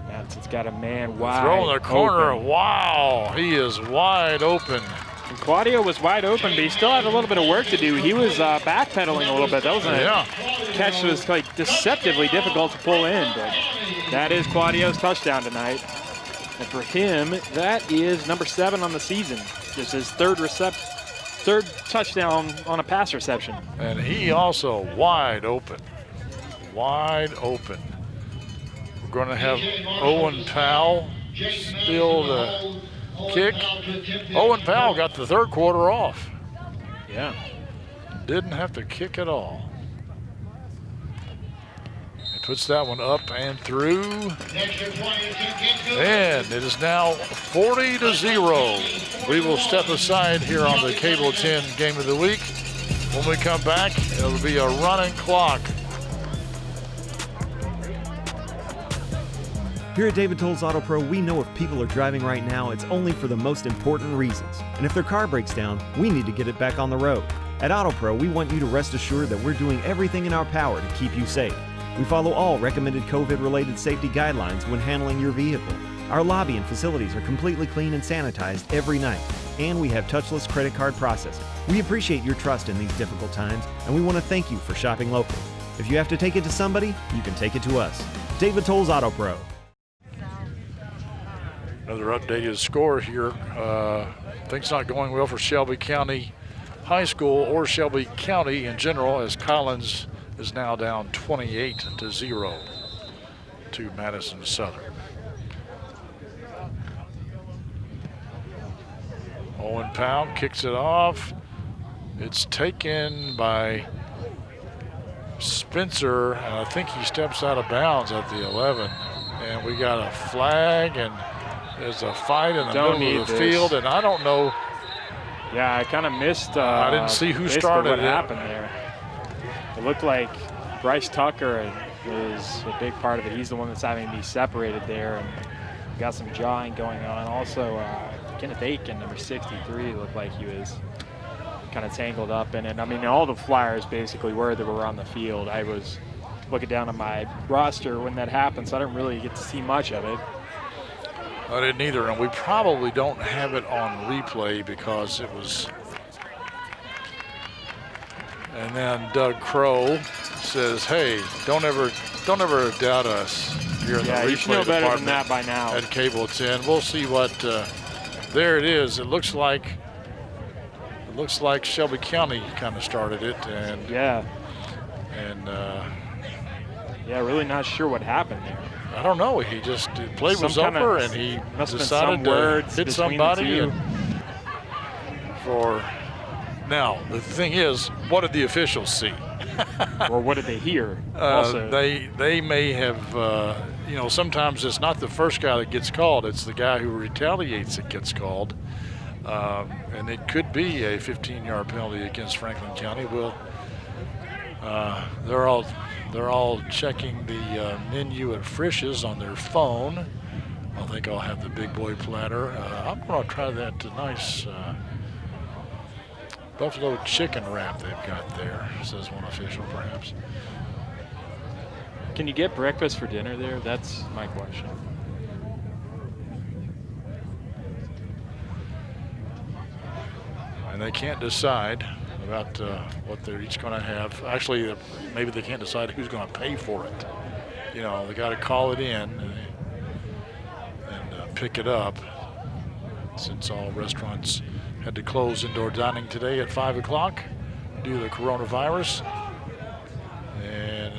Matson's got a man wide Throw in the corner. open. Wow, he is wide open. And Claudio was wide open, but he still had a little bit of work to do. He was backpedaling a little bit. That was a catch that was like deceptively difficult to pull in, but that is Claudio's touchdown tonight. And for him, that is number 7 on the season. Just his third touchdown on a pass reception. And he also wide open. Wide open. We're going to have Owen Powell still the kick. Owen Powell got the third quarter off. Yeah. Didn't have to kick at all. He puts that one up and through. And it is now 40-0. We will step aside here on the Cable 10 Game of the Week. When we come back, it'll be a running clock. Here at David Tolles Auto Pro, we know if people are driving right now, it's only for the most important reasons. And if their car breaks down, we need to get it back on the road. At Auto Pro, we want you to rest assured that we're doing everything in our power to keep you safe. We follow all recommended COVID-related safety guidelines when handling your vehicle. Our lobby and facilities are completely clean and sanitized every night. And we have touchless credit card processing. We appreciate your trust in these difficult times, and we want to thank you for shopping local. If you have to take it to somebody, you can take it to us. David Tolles Auto Pro. Another updated score here. Things not going well for Shelby County High School or Shelby County in general, as Collins is now down 28-0 to Madison Southern. Owen Powell kicks it off. It's taken by Spencer, and I think he steps out of bounds at the 11. And we got a flag, and there's a fight in the middle of the field, and I don't know. Yeah, I kind of missed. I didn't see who started what it. happened there. It looked like Bryce Tucker is a big part of it. He's the one that's having to be separated there, and got some jawing going on. Also, Kenneth Aiken, number 63, looked like he was kind of tangled up in it. I mean, all the Flyers basically were that were on the field. I was looking down at my roster when that happened, so I didn't really get to see much of it. I didn't either, and we probably don't have it on replay because it was. And then Doug Crow says, "Hey, don't ever doubt us here in the replay you should know better department than that by now." At Cable 10, we'll see what. There it is. It looks like Shelby County kind of started it, and yeah, really not sure what happened there. I don't know. He just the play was over, and he decided to hit somebody. And now the thing is, what did the officials see? Or what did they hear? Also, they may have. Sometimes it's not the first guy that gets called; it's the guy who retaliates that gets called, and it could be a 15-yard penalty against Franklin County. They're all checking the menu at Frisch's on their phone. I think I'll have the big boy platter. I'm going to try that nice buffalo chicken wrap they've got there, says one official perhaps. Can you get breakfast for dinner there? That's my question. And they can't decide about what they're each going to have. Actually, maybe they can't decide who's going to pay for it. They got to call it in and pick it up, since all restaurants had to close indoor dining today at 5 o'clock due to the coronavirus. And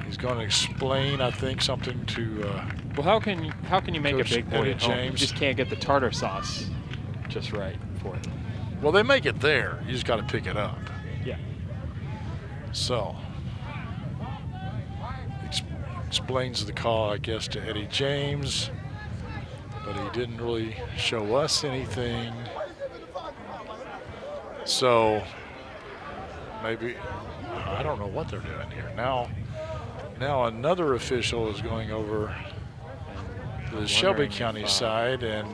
he's going to explain, I think, something to. Well, how can you make Coach a big boy at home? James. You just can't get the tartar sauce just right for it. Well, they make it there. You just got to pick it up. Yeah. So, explains the call, I guess, to Eddie James, but he didn't really show us anything. So maybe, I don't know what they're doing here. Now another official is going over to the Shelby County side, and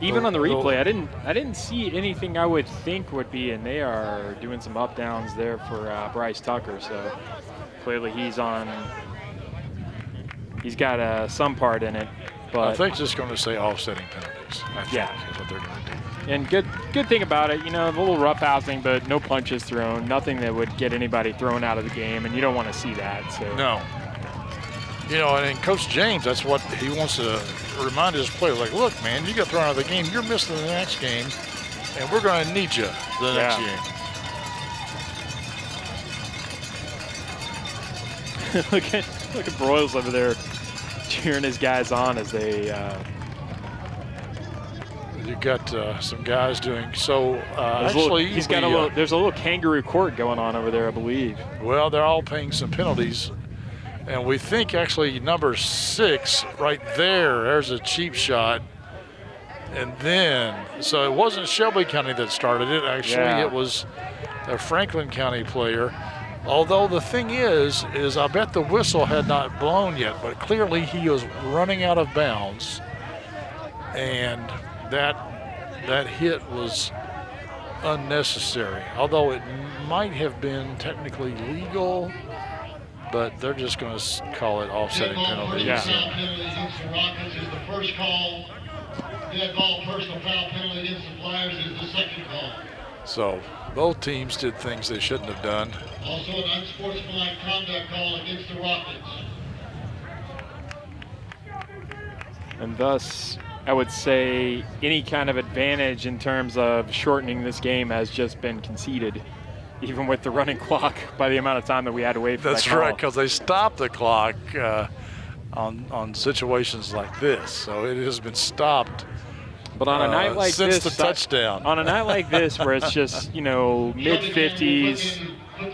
even on the replay, I didn't see anything I would think would be, and they are doing some up downs there for Bryce Tucker. So clearly he's got some part in it. But I think it's just going to say offsetting penalties. I think is what they're going to do. And good thing about it, you know, a little roughhousing, but no punches thrown, nothing that would get anybody thrown out of the game, and you don't want to see that. So no. You know, and Coach James, that's what he wants to remind his players. Like, look, man, you got thrown out of the game. You're missing the next game, and we're going to need you the next game. Look at Broyles over there cheering his guys on as they. You got some guys doing so. There's a little kangaroo court going on over there, I believe. Well, they're all paying some penalties. And we think actually number 6 right there, there's a cheap shot. And then, so it wasn't Shelby County that started it. Actually, it was a Franklin County player. Although the thing is I bet the whistle had not blown yet, but clearly he was running out of bounds. And that hit was unnecessary. Although it might have been technically legal, but they're just going to call it offsetting penalties. Dead ball penalty against the Rockets is the first call. Dead ball personal foul penalty against the Flyers is the second call. So both teams did things they shouldn't have done. Also an unsportsmanlike conduct call against the Rockets. And thus, I would say any kind of advantage in terms of shortening this game has just been conceded, even with the running clock, by the amount of time that we had to wait for That's that call. right, because they stopped the clock on situations like this. So it has been stopped. But on a night like since this, the touchdown. On a night like this, where it's just mid-50s,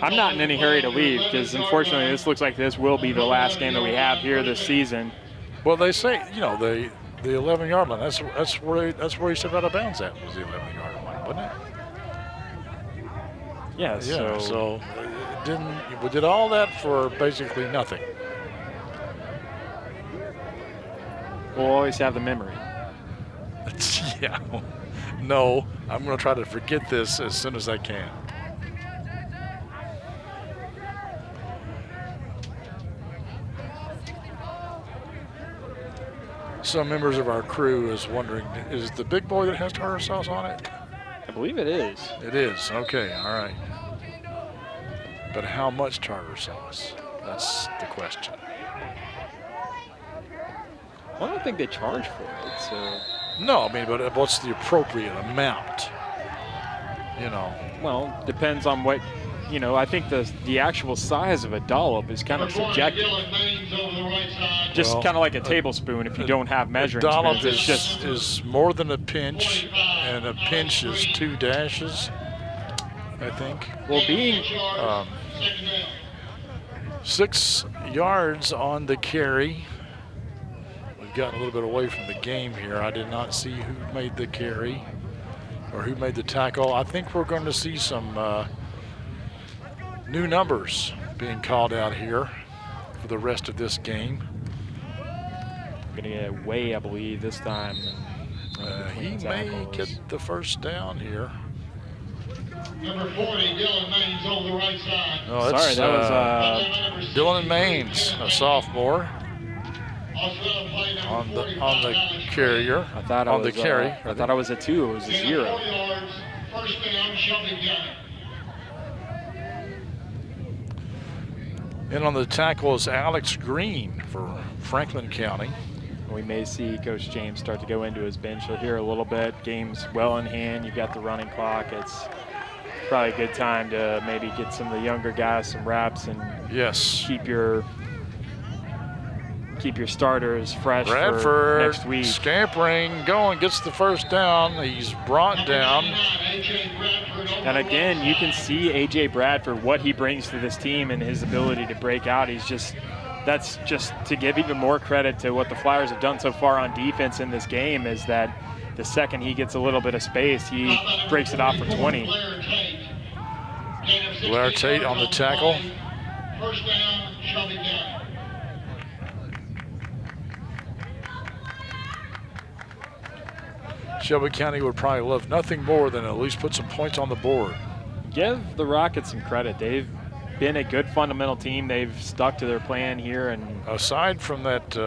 I'm not in any hurry to leave, because unfortunately this looks like this will be the last game that we have here this season. Well, they say the 11-yard line. That's where he stepped out of bounds at, was the 11-yard line, wasn't it? Yeah. So we did all that for basically nothing. We'll always have the memory. Yeah. No, I'm going to try to forget this as soon as I can. Some members of our crew is wondering, is it the big boy that has tartar sauce on it? I believe it is. It is. Okay. All right. But how much tartar sauce? That's the question. Well, I don't think they charge for it. So. No, I mean, but what's the appropriate amount? Well, depends on what, I think the actual size of a dollop is kind of subjective. Just kind of like a tablespoon if you don't have measuring spoons. A dollop is more than a pinch, and a pinch is 2 dashes, I think. Well, being 6 yards on the carry. We've gotten a little bit away from the game here. I did not see who made the carry or who made the tackle. I think we're going to see some new numbers being called out here for the rest of this game. Going to get away, I believe, this time. He may get the first down here. Number 40, Dylan Maines on the right side. No, that's, that was Dylan Maines, a sophomore. On the carrier. I thought I thought I was a 2. It was a 0. First down, Shelby County. And on the tackle is Alex Green for Franklin County. We may see Coach James start to go into his bench here a little bit. Game's well in hand. You've got the running clock. It's probably a good time to maybe get some of the younger guys some reps and keep your starters fresh for next week. Scampering, going, gets the first down. He's brought down. And again, you can see A.J. Bradford, what he brings to this team and his ability to break out. That's just to give even more credit to what the Flyers have done so far on defense in this game, is that the second he gets a little bit of space, he breaks it off for 20. Blair Tate on the tackle. First down, Shelby County. Shelby County would probably love nothing more than at least put some points on the board. Give the Rockets some credit. They've been a good fundamental team. They've stuck to their plan here. And aside from that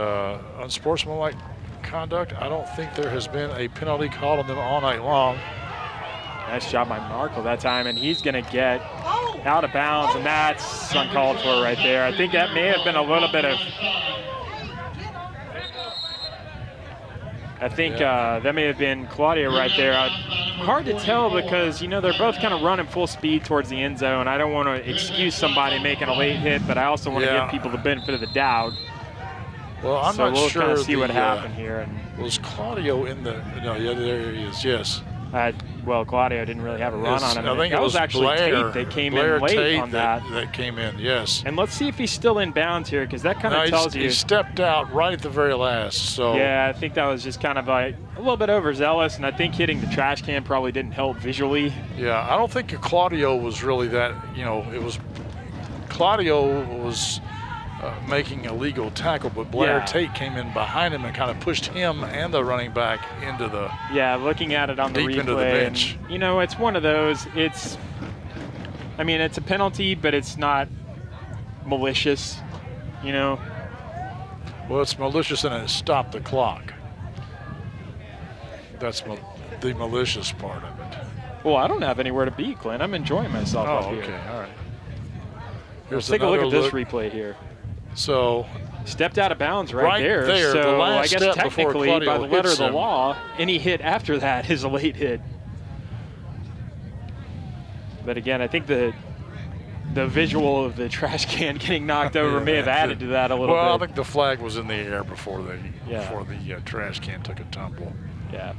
unsportsmanlike conduct, I don't think there has been a penalty called on them all night long. Nice job by Markle that time, and he's going to get out of bounds, and that's uncalled for right there. I think that may have been a little bit of that may have been Claudio right there. Hard to tell because, you know, they're both kind of running full speed towards the end zone. I don't want to excuse somebody making a late hit, but I also want to give people the benefit of the doubt. Well, I'm so not we'll sure. Kind of see what happened here. And was Claudio in the? No, yeah, there he is. Yes. Well, Claudio didn't really have a run on him. I think that it was actually Blair, Tate that came Blair in late Tate on that. That came in, yes. And let's see if he's still in bounds here, because that kind of tells you. He stepped out right at the very last. So yeah, I think that was just kind of like a little bit overzealous, and I think hitting the trash can probably didn't help visually. Yeah, I don't think Claudio was really that. You know, it was Claudio was making a legal tackle, but Blair Tate came in behind him and kind of pushed him and the running back into the looking at it on the replay, into the bench. And, you know, it's one of those. It's a penalty, but it's not malicious. You know. Well, it's malicious and it stopped the clock. That's the malicious part of it. Well, I don't have anywhere to be, Clint. I'm enjoying myself up here. Oh, okay, all right. Let's take a look at this replay here. So stepped out of bounds right there. So the last I guess step technically, before by the letter of the him. law, any hit after that is a late hit. But again, I think the visual of the trash can getting knocked over may have added to that a little bit. Well, I think the flag was in the air before the trash can took a tumble. Yeah.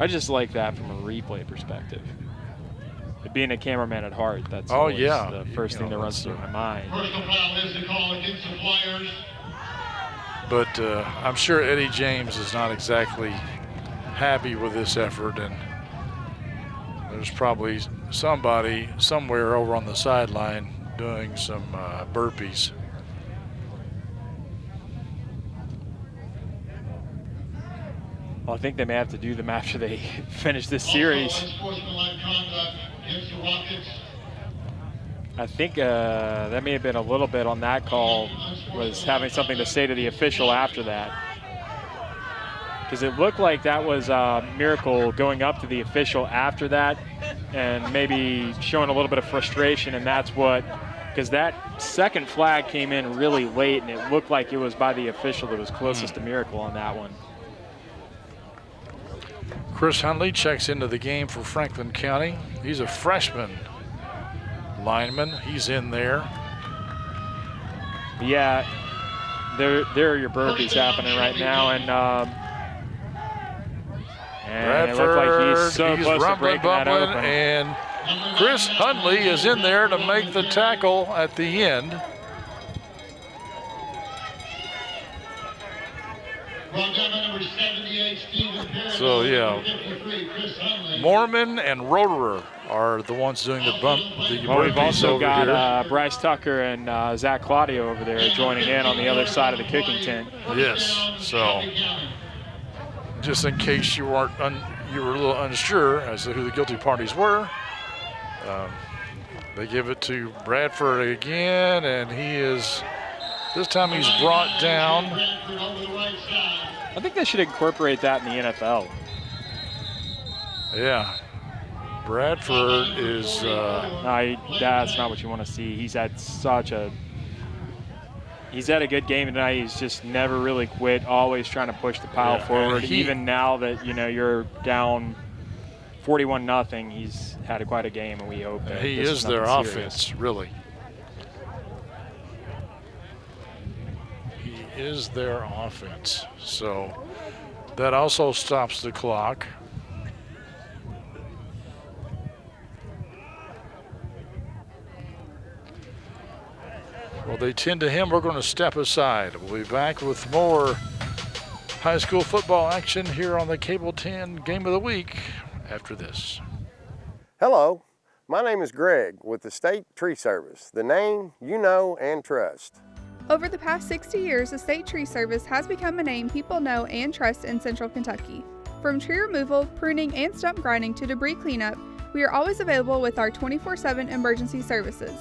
I just like that from a replay perspective. Being a cameraman at heart, that's always the first thing that runs through my mind. Personal foul is the call against the Flyers. But I'm sure Eddie James is not exactly happy with this effort, and there's probably somebody somewhere over on the sideline doing some burpees. Well, I think they may have to do them after they finish this series. I think that may have been a little bit on that call, was having something to say to the official after that. Because it looked like that was Miracle going up to the official after that and maybe showing a little bit of frustration, and that's what, because that second flag came in really late and it looked like it was by the official that was closest to Miracle on that one. Chris Hundley checks into the game for Franklin County. He's a freshman lineman. He's in there. Yeah, there are your burpees happening right now, and it looked like he's so close to breaking that open. And Chris Hundley is in there to make the tackle at the end. So yeah, Mormon and Roderer are the ones doing the bump. Well, we've also got Bryce Tucker and Zach Claudio over there joining in on the other side of the kicking tent. Yes, so just in case you were a little unsure as to who the guilty parties were, they give it to Bradford again, and this time he's brought down. I think they should incorporate that in the NFL. Yeah. Bradford is... that's not what you want to see. He's had a good game tonight. He's just never really quit, always trying to push the pile forward. Even now that, you're down 41-0, he's had quite a game, and we hope that he is their offense, really. He is their offense. So that also stops the clock. Well, they tend to him. We're going to step aside. We'll be back with more high school football action here on the Cable 10 Game of the Week after this. Hello, my name is Greg with the State Tree Service, the name you know and trust. Over the past 60 years, the State Tree Service has become a name people know and trust in Central Kentucky. From tree removal, pruning, and stump grinding to debris cleanup, we are always available with our 24/7 emergency services.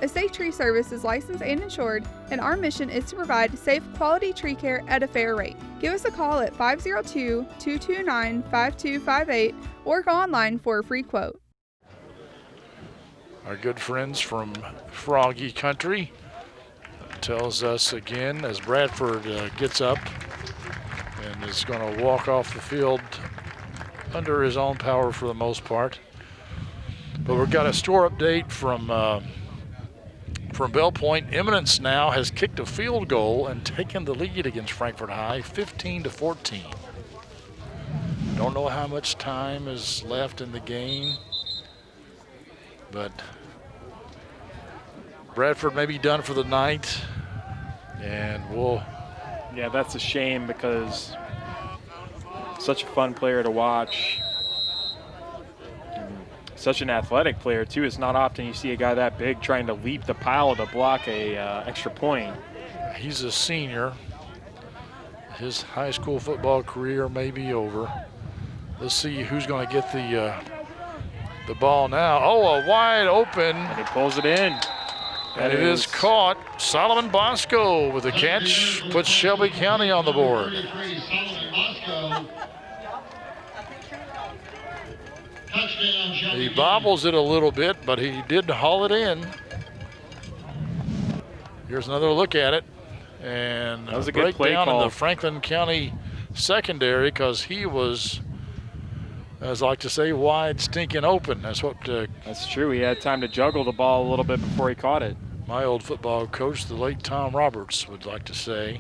A State Tree Service is licensed and insured, and our mission is to provide safe, quality tree care at a fair rate. Give us a call at 502-229-5258 or go online for a free quote. Our good friends from Froggy Country tells us again as Bradford gets up and is going to walk off the field under his own power for the most part. But we've got a score update from Bell Point. Eminence now has kicked a field goal and taken the lead against Frankfort High, 15-14. Don't know how much time is left in the game, but Bradford may be done for the night, and we'll... Yeah, that's a shame because such a fun player to watch. Such an athletic player, too. It's not often you see a guy that big trying to leap the pile to block a extra point. He's a senior. His high school football career may be over. Let's see who's going to get the ball now. Oh, a wide open. And he pulls it in. And it is caught. Solomon Bosco with a catch, puts Shelby County on the board. He bobbles it a little bit, but he did haul it in. Here's another look at it. And that was a good play breakdown call in the Franklin County secondary because he was, as I like to say, wide stinking open. That's what. That's true. He had time to juggle the ball a little bit before he caught it. My old football coach, the late Tom Roberts, would like to say.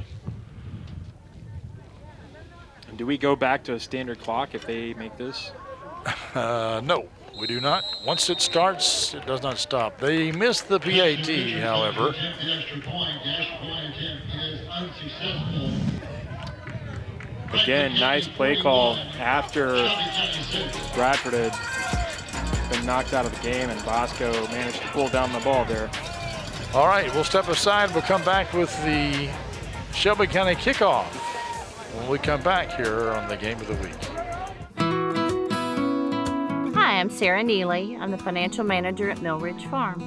And do we go back to a standard clock if they make this? No, we do not. Once it starts, it does not stop. They missed the PAT, however. Again, nice play call after Bradford had been knocked out of the game, and Bosco managed to pull down the ball there. All right, we'll step aside. We'll come back with the Shelby County kickoff when we come back here on the Game of the Week. Hi, I'm Sarah Neely. I'm the financial manager at Mill Ridge Farm.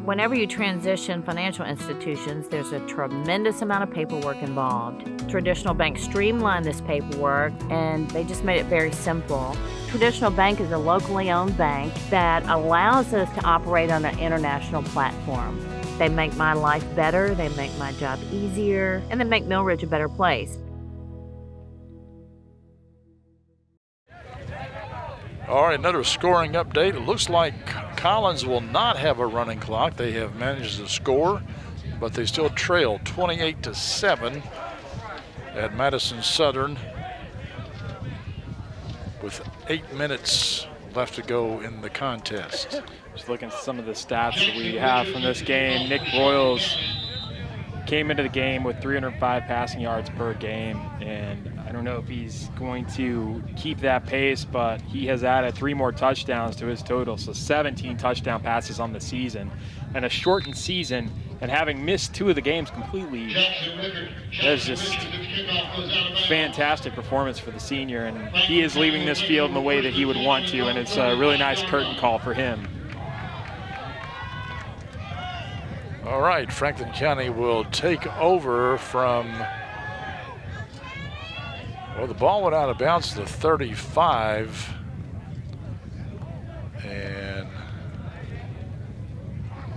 Whenever you transition financial institutions, there's a tremendous amount of paperwork involved. Traditional banks streamlined this paperwork, and they just made it very simple. Traditional Bank is a locally owned bank that allows us to operate on an international platform. They make my life better, they make my job easier, and they make Mill Ridge a better place. All right, another scoring update. It looks like Collins will not have a running clock. They have managed to score, but they still trail 28-7 at Madison Southern with 8 minutes left to go in the contest. Just looking at some of the stats that we have from this game. Nick Broyles came into the game with 305 passing yards per game, and I don't know if he's going to keep that pace, but he has added 3 more touchdowns to his total, so 17 touchdown passes on the season. And a shortened season, and having missed 2 of the games completely, that's just fantastic performance for the senior, and he is leaving this field in the way that he would want to, and it's a really nice curtain call for him. All right, Franklin County will take over from, well, the ball went out of bounds to the 35, and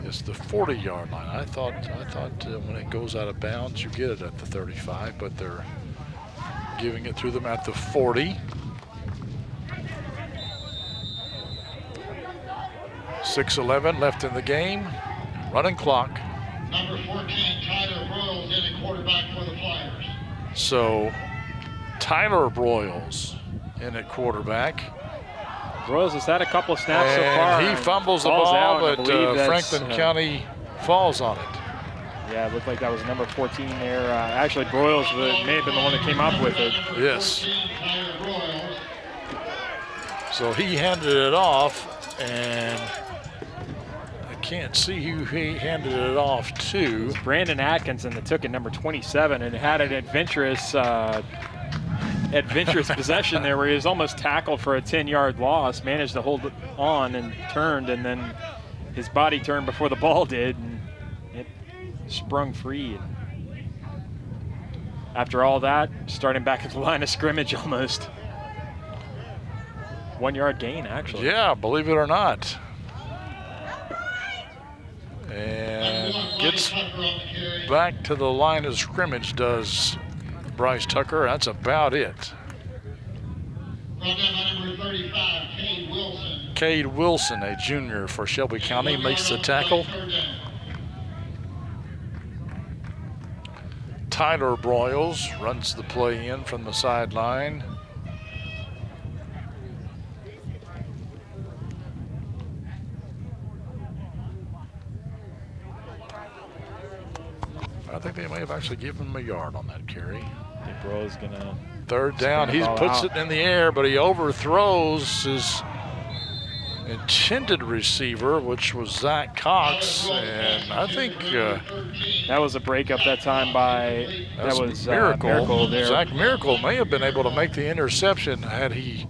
it's the 40-yard line. I thought when it goes out of bounds, you get it at the 35, but they're giving it to them at the 40. 6:11 left in the game. Running clock. Number 14, Tyler Broyles in at quarterback for the Flyers. So Tyler Broyles in at quarterback. Broyles has had a couple of snaps so far. He fumbles the ball, but Franklin County falls on it. Yeah, it looked like that was number 14 there. Actually, Broyles may have been the one that came up with it. Yes. So he handed it off, and I can't see who he handed it off to. It was Brandon Atkinson that took it, number 27, and had an adventurous possession there where he was almost tackled for a 10-yard loss, managed to hold it on and turned, and then his body turned before the ball did, and it sprung free. And after all that, starting back at the line of scrimmage almost. 1 yard gain, actually. Yeah, believe it or not. And gets back to the line of scrimmage, does Bryce Tucker. That's about it. Cade Wilson, a junior for Shelby County, makes the tackle. Tyler Broyles runs the play in from the sideline. I think they may have actually given him a yard on that carry. I think Broyles gonna. Third down, he puts it in the air, but he overthrows his intended receiver, which was Zach Cox, and I think that was a breakup that time by Miracle there. Zach Miracle may have been able to make the interception had he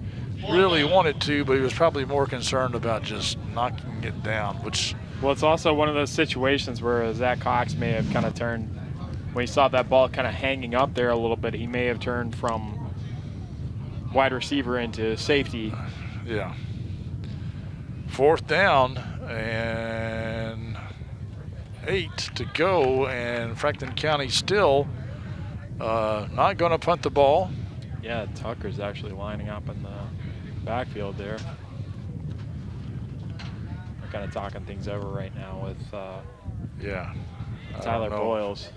really wanted to, but he was probably more concerned about just knocking it down, which. Well, it's also one of those situations where Zach Cox may have kind of turned, when he saw that ball kind of hanging up there a little bit, he may have turned from wide receiver into safety. Yeah. Fourth down and 8 to go, and Franklin County still not going to punt the ball. Yeah, Tucker's actually lining up in the backfield there. Kind of talking things over right now with Tyler Broyles.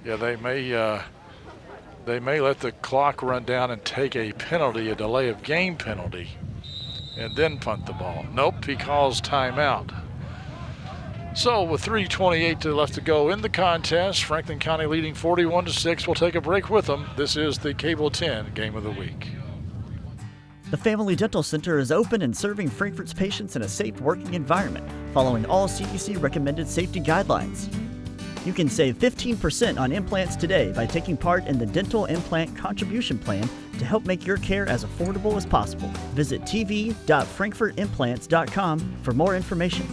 Yeah, they may let the clock run down and take a penalty, a delay of game penalty, and then punt the ball. Nope, he calls timeout. So with 3:28 left to go in the contest, Franklin County leading 41-6. We'll take a break with them. This is the Cable 10 Game of the Week. The Family Dental Center is open and serving Frankfort's patients in a safe working environment, following all CDC recommended safety guidelines. You can save 15% on implants today by taking part in the Dental Implant Contribution Plan to help make your care as affordable as possible. Visit tv.frankfortimplants.com for more information.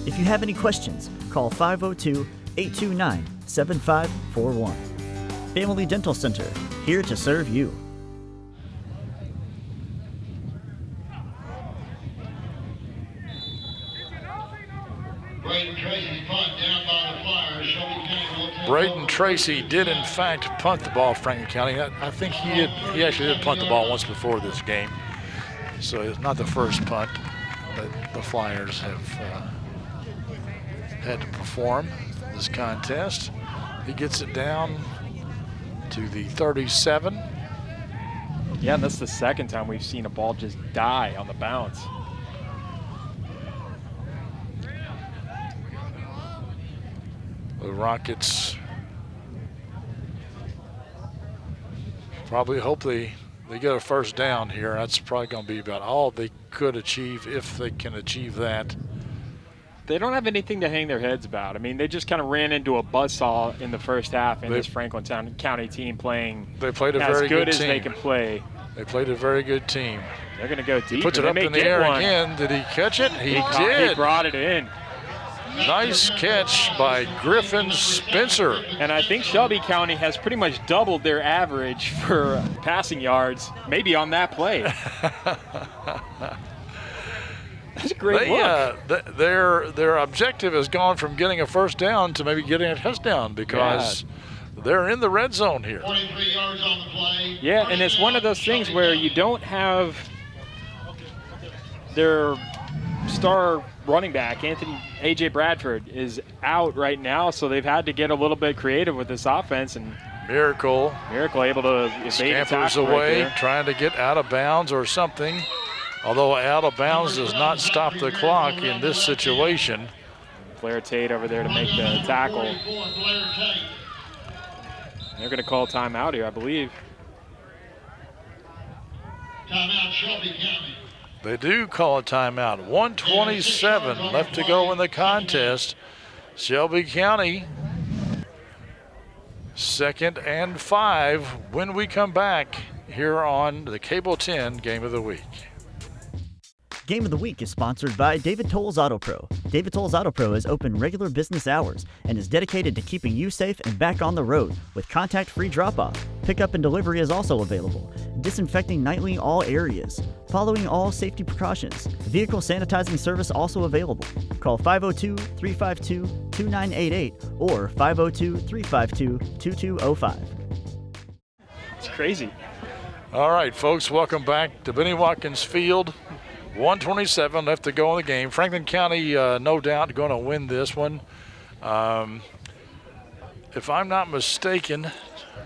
If you have any questions, call 502-829-7541. Family Dental Center, here to serve you. Braden Tracy did, in fact, punt the ball for Franklin County. I think he actually did punt the ball once before this game. So it's not the first punt that the Flyers have had to perform this contest. He gets it down to the 37. Yeah, and that's the second time we've seen a ball just die on the bounce. The Rockets probably hope they get a first down here. That's probably going to be about all they could achieve, if they can achieve that. They don't have anything to hang their heads about. I mean, they just kind of ran into a buzzsaw in the first half, and this Franklin County team playing as good as they can play. They played a very good team. They're going to go deep. He puts it up in the air again. Did he catch it? He did. He brought it in. Nice catch by Griffin Spencer. And I think Shelby County has pretty much doubled their average for passing yards, maybe on that play. That's a great look. Their objective has gone from getting a first down to maybe getting a touchdown, because they're in the red zone here. 23 yards on the play. Yeah, and it's one of those things where you don't have their star running back, A.J. Bradford, is out right now, so they've had to get a little bit creative with this offense. And Miracle able to evade scampers away, trying to get out of bounds or something. Although out of bounds does not stop the clock in this situation. Blair Tate over there to make the tackle. They're going to call timeout here, I believe. Timeout, Shelby County. They do call a timeout. 1:27 left to go in the contest. Shelby County, 2nd and 5 when we come back here on the Cable 10 Game of the Week. Game of the Week is sponsored by David Tolles Auto Pro. David Tolles Auto Pro is open regular business hours and is dedicated to keeping you safe and back on the road with contact-free drop-off. Pickup and delivery is also available. Disinfecting nightly all areas. Following all safety precautions. Vehicle sanitizing service also available. Call 502-352-2988 or 502-352-2205. It's crazy. All right, folks, welcome back to Benny Watkins Field. 1:27 left to go in the game. Franklin County, no doubt, going to win this one. If I'm not mistaken,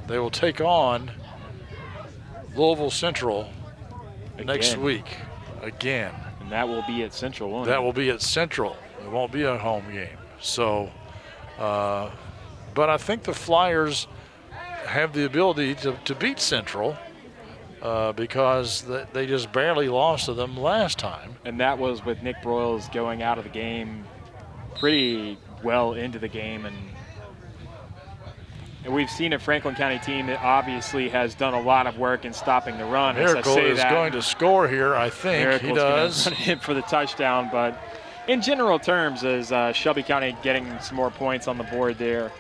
they will take on Louisville Central next week again. And that will be at Central, won't it? That will be at Central. It won't be a home game. So, but I think the Flyers have the ability to beat Central. Because they just barely lost to them last time. And that was with Nick Broyles going out of the game pretty well into the game. And we've seen a Franklin County team that obviously has done a lot of work in stopping the run. Miracle is going to score here, I think. Miracle's he does. Going to hit for the touchdown. But in general terms, is Shelby County getting some more points on the board there.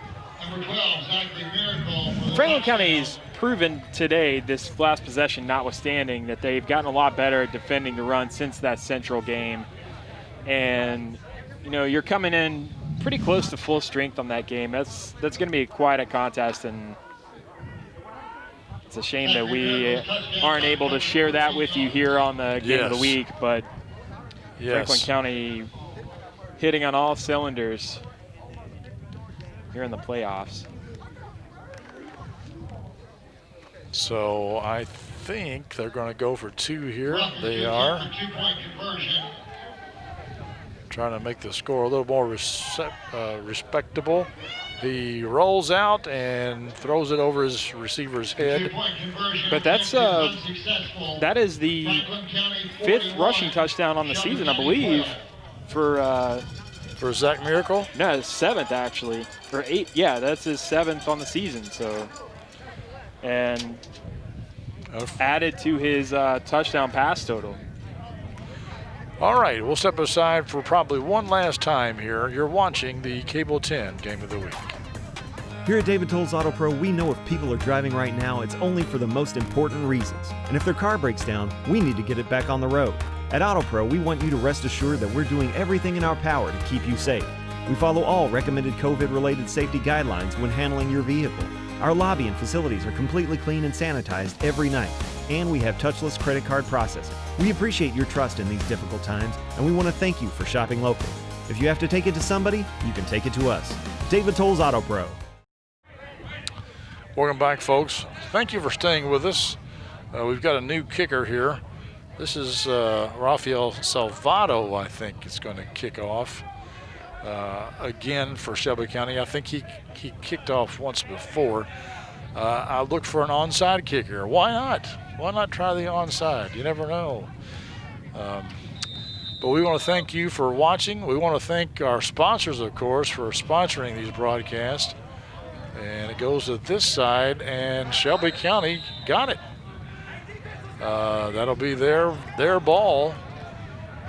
Number 12, Zachary Miracle. Franklin County's proven today, this last possession notwithstanding, that they've gotten a lot better at defending the run since that Central game. And, you know, you're coming in pretty close to full strength on that game. That's going to be quite a contest, and it's a shame that we aren't able to share that with you here on the Game of the Week. But Franklin County hitting on all cylinders here in the playoffs. So I think they're going to go for 2 here. They are. Trying to make the score a little more respectable. He rolls out and throws it over his receiver's head. But that is the 5th rushing touchdown on the season, I believe, for Zach Miracle? No, 7th actually, or 8th. Yeah, that's his 7th on the season. So. And added to his touchdown pass total. All right, we'll step aside for probably one last time here. You're watching the Cable 10 Game of the Week. Here at David Tolles Auto Pro, we know if people are driving right now, it's only for the most important reasons. And if their car breaks down, we need to get it back on the road. At Auto Pro, we want you to rest assured that we're doing everything in our power to keep you safe. We follow all recommended COVID-related safety guidelines when handling your vehicle. Our lobby and facilities are completely clean and sanitized every night, and we have touchless credit card processing. We appreciate your trust in these difficult times, and we want to thank you for shopping local. If you have to take it to somebody, you can take it to us. David Tolles Auto Pro. Welcome back, folks. Thank you for staying with us. We've got a new kicker here. This is Rafael Salvato, I think, is going to kick off. Again for Shelby County. I think he kicked off once before. I looked for an onside kicker. Why not? Why not try the onside? You never know. But we want to thank you for watching. We want to thank our sponsors, of course, for sponsoring these broadcasts. And it goes to this side, and Shelby County got it. That'll be their ball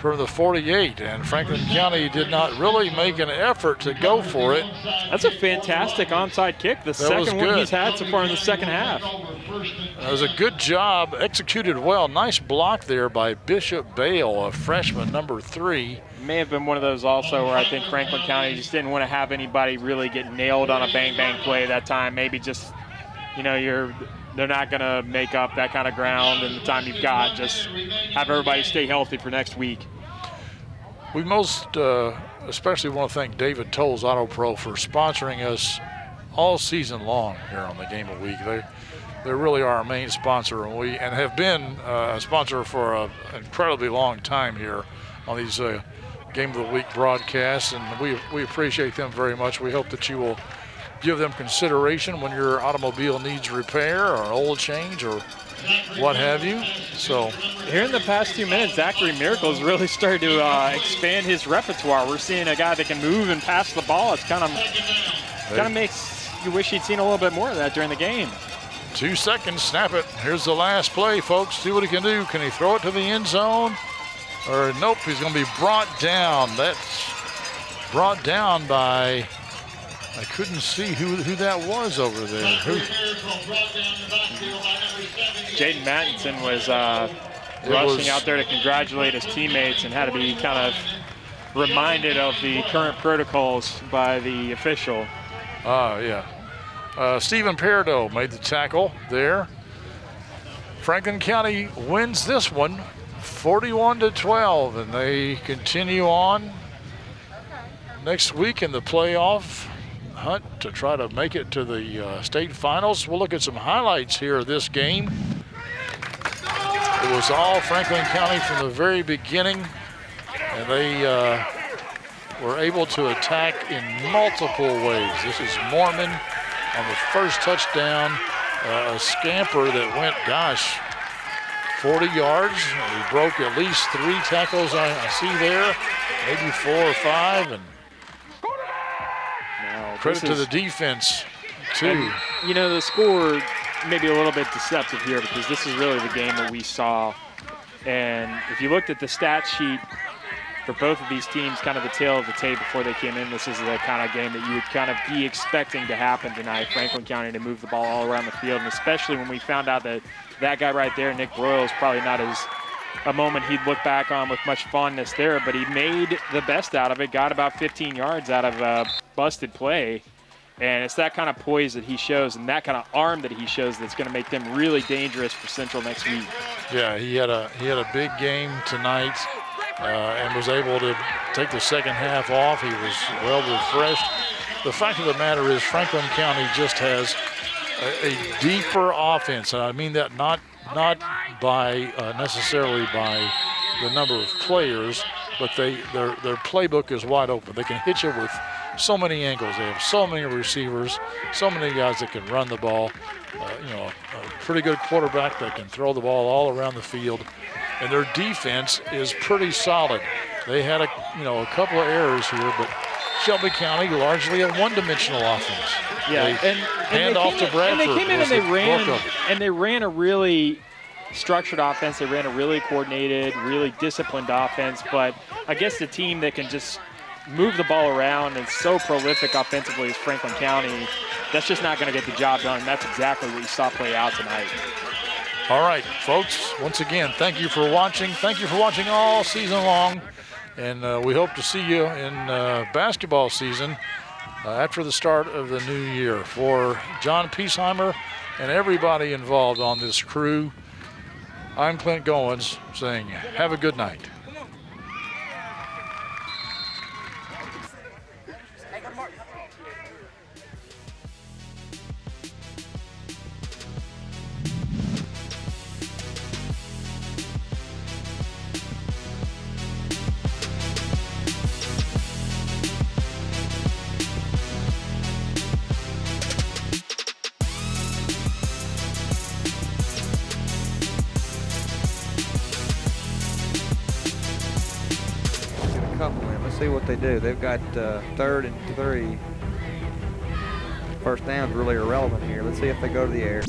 from the 48, and Franklin County did not really make an effort to go for it. That's a fantastic onside kick, the second one he's had so far in the second half. It was a good job, executed well. Nice block there by Bishop Bale, a freshman, number 3. May have been one of those also where I think Franklin County just didn't want to have anybody really get nailed on a bang-bang play that time. Maybe just, you know, they're not going to make up that kind of ground in the time you've got. Just have everybody stay healthy for next week. We most especially want to thank David Tolles Auto Pro for sponsoring us all season long here on the Game of the Week. They really are our main sponsor, and have been a sponsor for an incredibly long time here on these Game of the Week broadcast, and we appreciate them very much. We hope that you will give them consideration when your automobile needs repair or an oil change or what have you. So here in the past 2 minutes, Zachary Miracle's really started to expand his repertoire. We're seeing a guy that can move and pass the ball. It's kind of makes you wish he'd seen a little bit more of that during the game. 2 seconds, snap it. Here's the last play, folks. See what he can do. Can he throw it to the end zone? Or nope, he's going to be brought down. That's brought down by, I couldn't see who that was over there. Jaden Mattinson was rushing out there to congratulate his teammates and had to be kind of reminded of the current protocols by the official. Yeah. Stephen Peridot made the tackle there. Franklin County wins this one 41-12, and they continue on next week in the playoff hunt to try to make it to the state finals. We'll look at some highlights here of this game. It was all Franklin County from the very beginning, and they were able to attack in multiple ways. This is Mormon on the first touchdown, a scamper that went, 40 yards. He broke at least 3 tackles I see there, maybe 4 or 5. And credit to the defense, too. And, the score may be a little bit deceptive here because this is really the game that we saw. And if you looked at the stat sheet for both of these teams, kind of the tail of the tape before they came in, this is the kind of game that you would kind of be expecting to happen tonight. Franklin County to move the ball all around the field, and especially when we found out that that guy right there, Nick Broyle, is probably not a moment he'd look back on with much fondness there, but he made the best out of it, got about 15 yards out of a busted play. And it's that kind of poise that he shows and that kind of arm that he shows that's going to make them really dangerous for Central next week. Yeah, he had a big game tonight and was able to take the second half off. He was well refreshed. The fact of the matter is Franklin County just has a deeper offense, and I mean that not by necessarily by the number of players, but their playbook is wide open. They can hit you with so many angles. They have so many receivers, so many guys that can run the ball. A pretty good quarterback that can throw the ball all around the field, and their defense is pretty solid. They had a couple of errors here, but Shelby County largely a one-dimensional offense. Yeah, and hand off to Bradford. And they came in and they ran a really structured offense. They ran a really coordinated, really disciplined offense. But I guess the team that can just move the ball around and so prolific offensively as Franklin County, that's just not going to get the job done. That's exactly what you saw play out tonight. All right, folks, once again, thank you for watching. Thank you for watching all season long. And we hope to see you in basketball season after the start of the new year. For John Piesheimer and everybody involved on this crew, I'm Clint Goins saying have a good night. See what they do. They've got 3rd and 3. First down's really irrelevant here. Let's see if they go to the air.